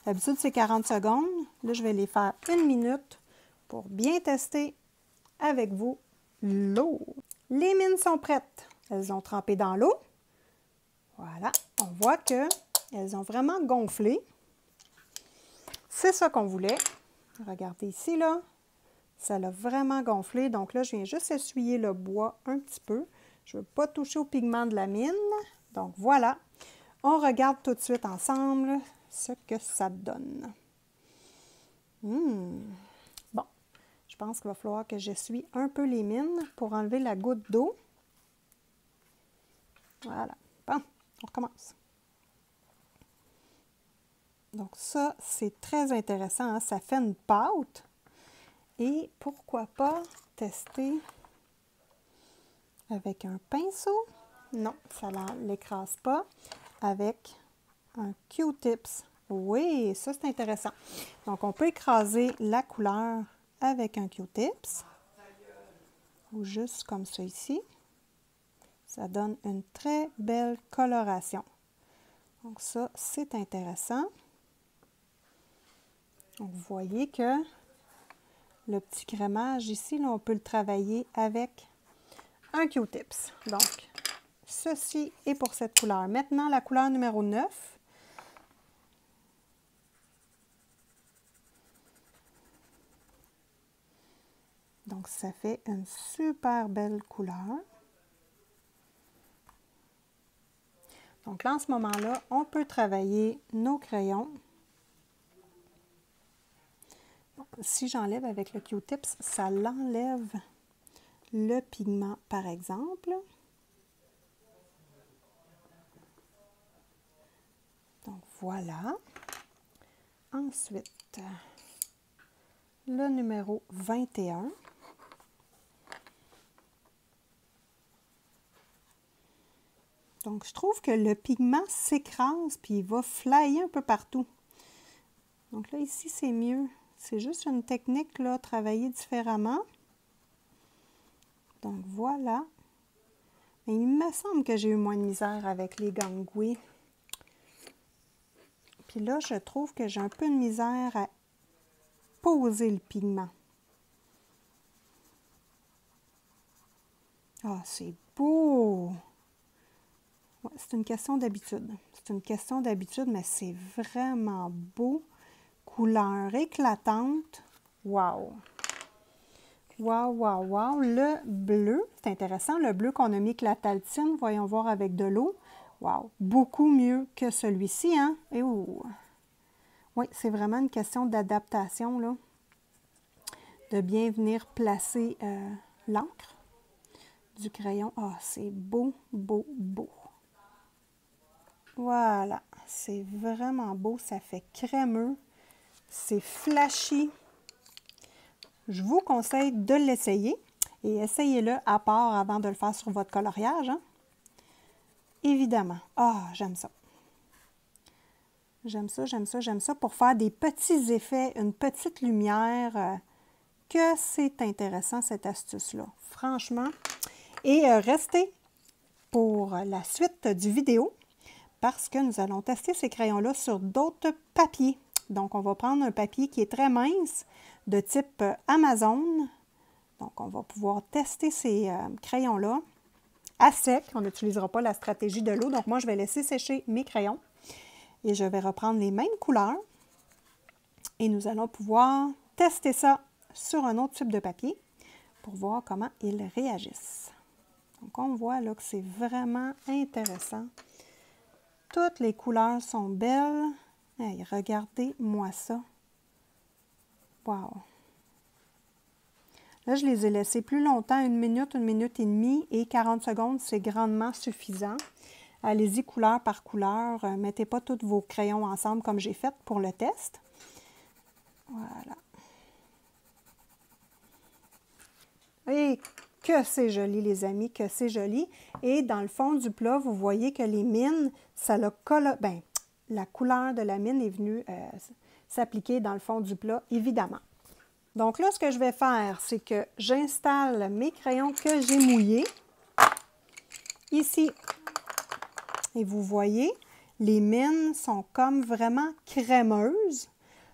D'habitude, c'est 40 secondes. Là, je vais les faire 1 minute pour bien tester avec vous l'eau. Les mines sont prêtes. Elles ont trempé dans l'eau. Voilà. On voit qu'elles ont vraiment gonflé. C'est ça qu'on voulait. Regardez ici, là. Ça l'a vraiment gonflé. Donc là, je viens juste essuyer le bois un petit peu. Je ne veux pas toucher au pigment de la mine. Donc voilà. On regarde tout de suite ensemble ce que ça donne. Bon, je pense qu'il va falloir que j'essuie un peu les mines pour enlever la goutte d'eau. Voilà. Bon, on recommence. Donc ça, c'est très intéressant, hein? Ça fait une pâte. Et pourquoi pas tester avec un pinceau? Non, ça ne l'écrase pas. Avec un Q-tips. Oui, ça c'est intéressant. Donc on peut écraser la couleur avec un Q-tips ou juste comme ça ici. Ça donne une très belle coloration. Donc ça, c'est intéressant. Donc, vous voyez que le petit crémage ici, là, on peut le travailler avec un Q-tips. Donc, ceci est pour cette couleur. Maintenant, la couleur numéro 9. Donc, ça fait une super belle couleur. Donc là, en ce moment-là, on peut travailler nos crayons. Si j'enlève avec le Q-tips, ça l'enlève le pigment, par exemple. Donc voilà. Ensuite, le numéro 21. Donc, je trouve que le pigment s'écrase puis il va flyer un peu partout. Donc là, ici, c'est mieux. C'est juste une technique, là, travailler différemment. Donc, voilà. Mais il me semble que j'ai eu moins de misère avec les gangouis. Puis là, je trouve que j'ai un peu de misère à poser le pigment. Ah, c'est beau! Ouais, c'est une question d'habitude. C'est une question d'habitude, mais c'est vraiment beau. Couleur éclatante. Wow! Wow, wow, wow! Le bleu, c'est intéressant. Le bleu qu'on a mis avec la taltine, voyons voir avec de l'eau. Wow! Beaucoup mieux que celui-ci, hein? Et ouh! Oui, c'est vraiment une question d'adaptation, là. De bien venir placer l'encre du crayon. Ah, c'est beau, beau, beau. Voilà, c'est vraiment beau, ça fait crémeux, c'est flashy. Je vous conseille de l'essayer et essayez-le à part avant de le faire sur votre coloriage, hein? Évidemment. Ah, j'aime ça. J'aime ça, j'aime ça, j'aime ça pour faire des petits effets, une petite lumière, que c'est intéressant cette astuce-là, franchement. Et restez pour la suite du vidéo, parce que nous allons tester ces crayons-là sur d'autres papiers. Donc, on va prendre un papier qui est très mince, de type Amazon. Donc, on va pouvoir tester ces crayons-là à sec. On n'utilisera pas la stratégie de l'eau. Donc, moi, je vais laisser sécher mes crayons. Et je vais reprendre les mêmes couleurs. Et nous allons pouvoir tester ça sur un autre type de papier pour voir comment ils réagissent. Donc, on voit là que c'est vraiment intéressant. Toutes les couleurs sont belles. Hey, regardez-moi ça. Wow! Là, je les ai laissés plus longtemps, 1 minute et demie et 40 secondes, c'est grandement suffisant. Allez-y couleur par couleur. Mettez pas tous vos crayons ensemble comme j'ai fait pour le test. Voilà. Et que c'est joli, les amis, que c'est joli. Et dans le fond du plat, vous voyez que les mines, ça l'a coloré. La couleur de la mine est venue s'appliquer dans le fond du plat, évidemment. Donc là, ce que je vais faire, c'est que j'installe mes crayons que j'ai mouillés ici. Et vous voyez, les mines sont comme vraiment crémeuses.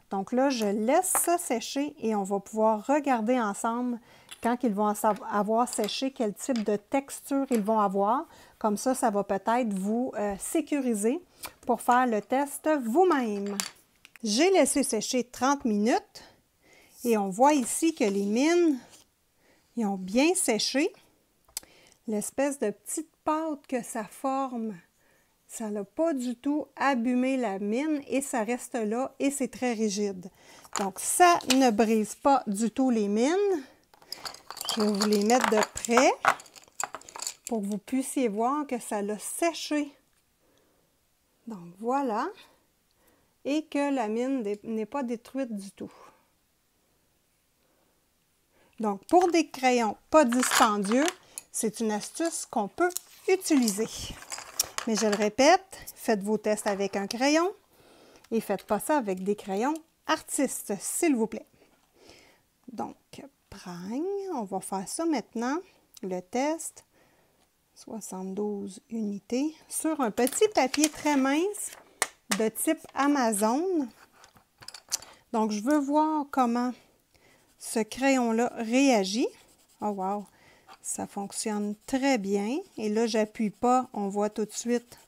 Donc là, je laisse ça sécher et on va pouvoir regarder ensemble quand ils vont avoir séché, quel type de texture ils vont avoir. Comme ça, ça va peut-être vous sécuriser pour faire le test vous-même. J'ai laissé sécher 30 minutes et on voit ici que les mines, ils ont bien séché. L'espèce de petite pâte que ça forme, ça n'a pas du tout abîmé la mine et ça reste là et c'est très rigide. Donc, ça ne brise pas du tout les mines. Je vais vous les mettre de près pour que vous puissiez voir que ça l'a séché. Donc, voilà. Et que la mine n'est pas détruite du tout. Donc, pour des crayons pas dispendieux, c'est une astuce qu'on peut utiliser. Mais je le répète, faites vos tests avec un crayon et faites pas ça avec des crayons artistes, s'il vous plaît. Donc, prime, on va faire ça maintenant, le test, 72 unités, sur un petit papier très mince de type Amazon. Donc, je veux voir comment ce crayon-là réagit. Oh wow! Ça fonctionne très bien. Et là, j'appuie pas, on voit tout de suite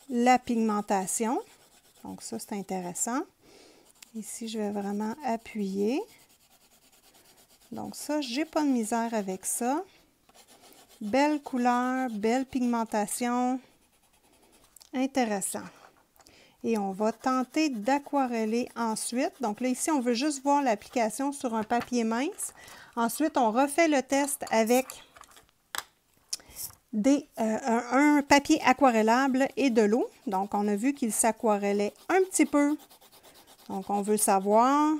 la pigmentation. Donc ça, c'est intéressant. Ici, je vais vraiment appuyer. Donc ça, j'ai pas de misère avec ça. Belle couleur, belle pigmentation. Intéressant. Et on va tenter d'aquareller ensuite. Donc là, ici, on veut juste voir l'application sur un papier mince. Ensuite, on refait le test avec un papier aquarellable et de l'eau. Donc, on a vu qu'il s'aquarellait un petit peu. Donc, on veut savoir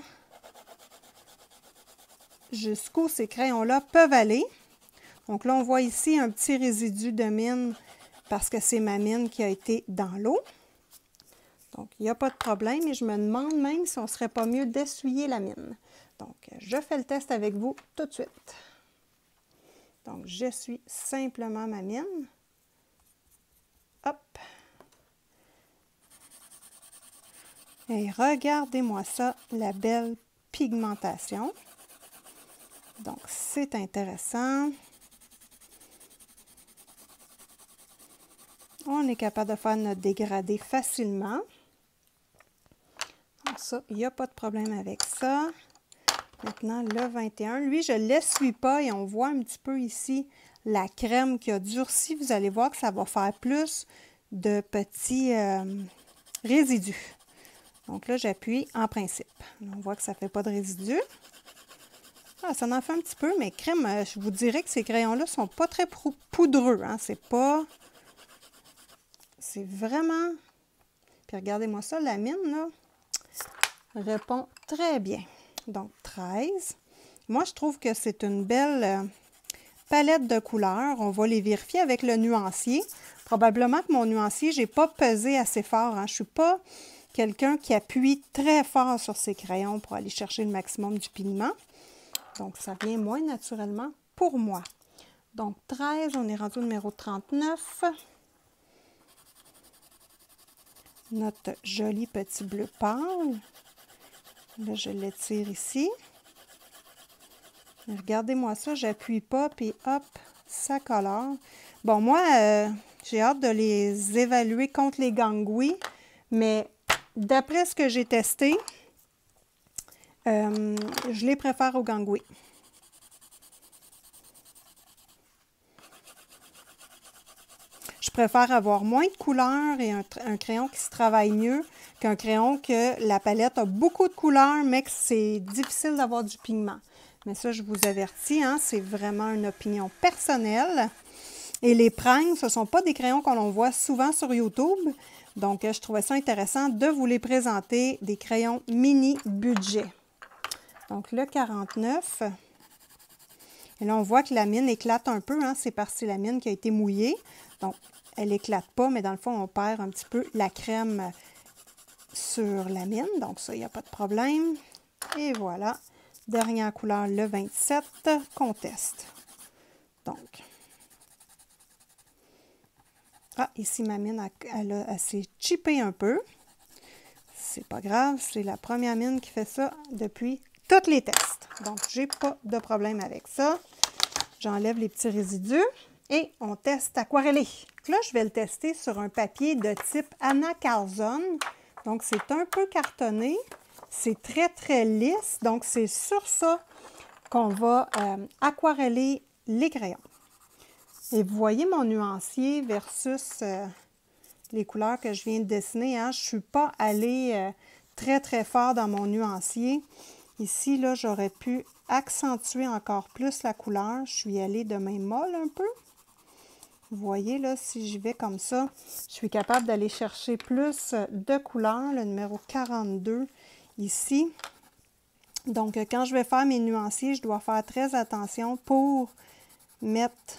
jusqu'où ces crayons-là peuvent aller. Donc là, on voit ici un petit résidu de mine parce que c'est ma mine qui a été dans l'eau. Donc, il n'y a pas de problème et je me demande même si on ne serait pas mieux d'essuyer la mine. Donc, je fais le test avec vous tout de suite. Donc, j'essuie simplement ma mine. Hop! Et regardez-moi ça, la belle pigmentation. Donc, c'est intéressant. On est capable de faire notre dégradé facilement. Donc ça, il n'y a pas de problème avec ça. Maintenant, le 21. Lui, je ne l'essuie pas et on voit un petit peu ici la crème qui a durci. Vous allez voir que ça va faire plus de petits résidus. Donc là, j'appuie en principe. On voit que ça ne fait pas de résidus. Ah, ça en fait un petit peu, mais crème, je vous dirais que ces crayons-là ne sont pas très poudreux. Hein? C'est pas... C'est vraiment... Puis regardez-moi ça, la mine, là, répond très bien. Donc, 13. Moi, je trouve que c'est une belle palette de couleurs. On va les vérifier avec le nuancier. Probablement que mon nuancier, je n'ai pas pesé assez fort. Hein? Je ne suis pas quelqu'un qui appuie très fort sur ses crayons pour aller chercher le maximum du pigment. Donc, ça vient moins naturellement pour moi. Donc, 13, on est rendu au numéro 39. Notre joli petit bleu pâle. Là, je l'étire ici. Regardez-moi ça, j'appuie pas, puis hop, ça colore. Bon, moi, j'ai hâte de les évaluer contre les gangouis, mais d'après ce que j'ai testé, je les préfère aux gangouis. Je préfère avoir moins de couleurs et un crayon qui se travaille mieux qu'un crayon que la palette a beaucoup de couleurs, mais que c'est difficile d'avoir du pigment. Mais ça, je vous avertis, hein, c'est vraiment une opinion personnelle. Et les prangs, ce ne sont pas des crayons qu'on voit souvent sur YouTube. Donc, je trouvais ça intéressant de vous les présenter, des crayons mini budget. Donc, le 49. Et là, on voit que la mine éclate un peu, hein, c'est parce que c'est la mine qui a été mouillée. Donc, elle n'éclate pas, mais dans le fond, on perd un petit peu la crème sur la mine. Donc, ça, il n'y a pas de problème. Et voilà. Dernière couleur, le 27, qu'on teste. Donc, ici, ma mine, elle s'est chippée un peu. C'est pas grave, c'est la première mine qui fait ça depuis tous les tests. Donc, j'ai pas de problème avec ça. J'enlève les petits résidus et on teste aquarellé. Là, je vais le tester sur un papier de type Anna Carlson. Donc, c'est un peu cartonné. C'est très, très lisse. Donc, c'est sur ça qu'on va aquareller les crayons. Et vous voyez mon nuancier versus les couleurs que je viens de dessiner. Hein? Je ne suis pas allée très, très fort dans mon nuancier. Ici, là, j'aurais pu accentuer encore plus la couleur. Je suis allée de main molle un peu. Vous voyez, là, si j'y vais comme ça, je suis capable d'aller chercher plus de couleurs. Le numéro 42 ici. Donc, quand je vais faire mes nuanciers, je dois faire très attention pour mettre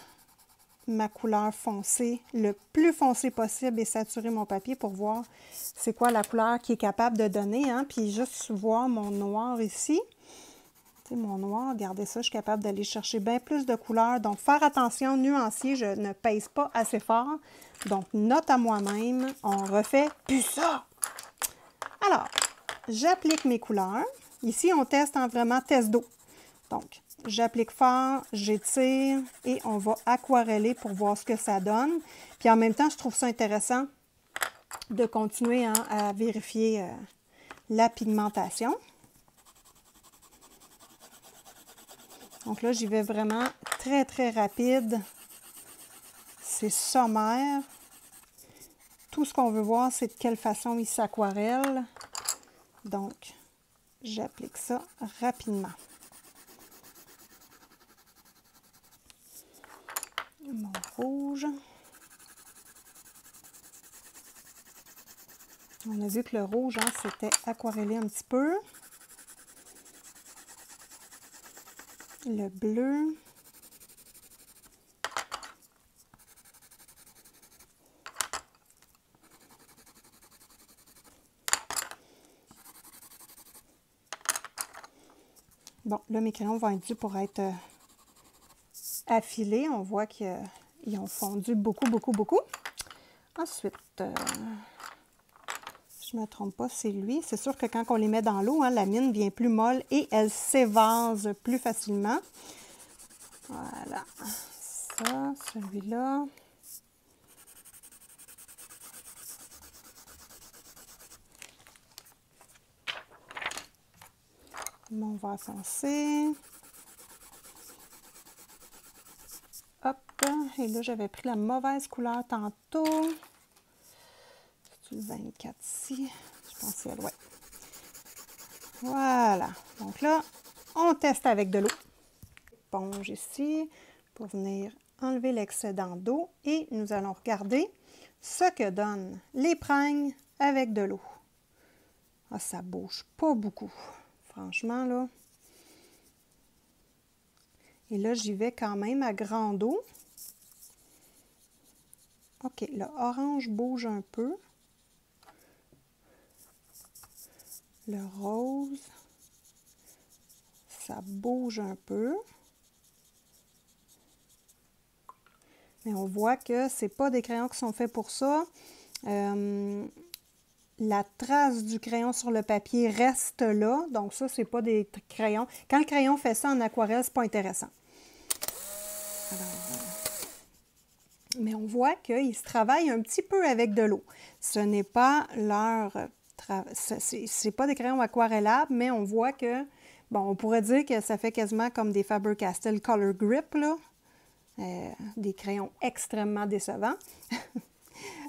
ma couleur foncée, le plus foncé possible et saturer mon papier pour voir c'est quoi la couleur qui est capable de donner, hein? Puis juste voir mon noir ici. Tu sais, mon noir, regardez ça, je suis capable d'aller chercher bien plus de couleurs. Donc, faire attention, nuancier, je ne pèse pas assez fort. Donc, note à moi-même, on refait plus ça. Alors, j'applique mes couleurs. Ici, on teste en vraiment test d'eau. Donc, j'applique fort, j'étire et on va aquareller pour voir ce que ça donne. Puis en même temps, je trouve ça intéressant de continuer hein, à vérifier la pigmentation. Donc là, j'y vais vraiment très, très rapide. C'est sommaire. Tout ce qu'on veut voir, c'est de quelle façon il s'aquarelle. Donc, j'applique ça rapidement. Mon rouge. On a vu que le rouge, hein, c'était aquarellé un petit peu. Le bleu. Bon, là, mes crayons vont être durs pour être affilés. On voit qu'ils ont fondu beaucoup, beaucoup, beaucoup. Ensuite, je ne me trompe pas, c'est lui. C'est sûr que quand on les met dans l'eau, hein, la mine devient plus molle et elle s'évase plus facilement. Voilà. Ça, celui-là. Mon vert foncé. Hop. Et là, j'avais pris la mauvaise couleur tantôt. C'est le 24 ici. Je pense que c'est ouais. Voilà. Donc là, on teste avec de l'eau. Éponge ici pour venir enlever l'excédent d'eau. Et nous allons regarder ce que donnent les prennes avec de l'eau. Ah, ça bouge pas beaucoup. Franchement, là. Et là, j'y vais quand même à grande eau. OK, le orange bouge un peu. Le rose, ça bouge un peu. Mais on voit que ce n'est pas des crayons qui sont faits pour ça. La trace du crayon sur le papier reste là. Donc ça, c'est pas des crayons. Quand le crayon fait ça en aquarelle, c'est pas intéressant. Alors, mais on voit qu'ils se travaillent un petit peu avec de l'eau. Ce n'est pas leur... C'est pas des crayons aquarellables, mais on voit que... Bon, on pourrait dire que ça fait quasiment comme des Faber-Castell Color Grip, là. Des crayons extrêmement décevants.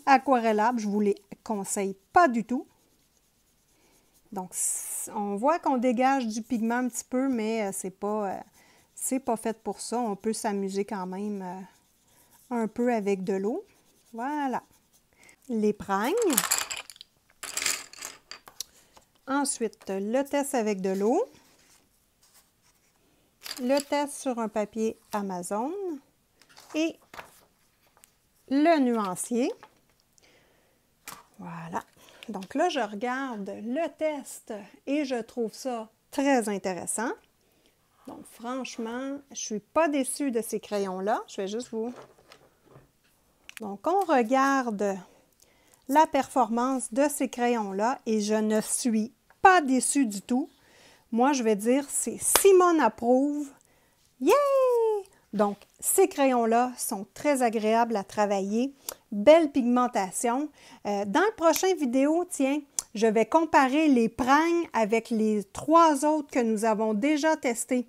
Aquarellables, je ne vous les conseille pas du tout. Donc, on voit qu'on dégage du pigment un petit peu, mais c'est pas fait pour ça. On peut s'amuser quand même un peu avec de l'eau. Voilà. Les prennes. Ensuite, le test avec de l'eau. Le test sur un papier Amazon. Et le nuancier. Voilà. Donc là, je regarde le test et je trouve ça très intéressant. Donc franchement, je ne suis pas déçue de ces crayons-là. Je vais juste vous... Donc on regarde la performance de ces crayons-là et je ne suis pas déçue du tout. Moi, je vais dire, c'est Simone approuve. Yeah! Donc, ces crayons-là sont très agréables à travailler. Belle pigmentation. Dans le prochain vidéo, tiens, je vais comparer les prennes avec les 3 autres que nous avons déjà testés.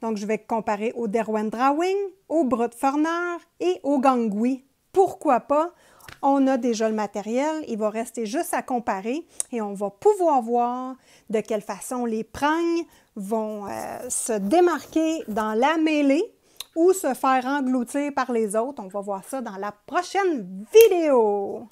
Donc, je vais comparer au Derwent Drawing, au Brutforner et au Gangui. Pourquoi pas? On a déjà le matériel, il va rester juste à comparer et on va pouvoir voir de quelle façon les prennes vont se démarquer dans la mêlée ou se faire engloutir par les autres. On va voir ça dans la prochaine vidéo.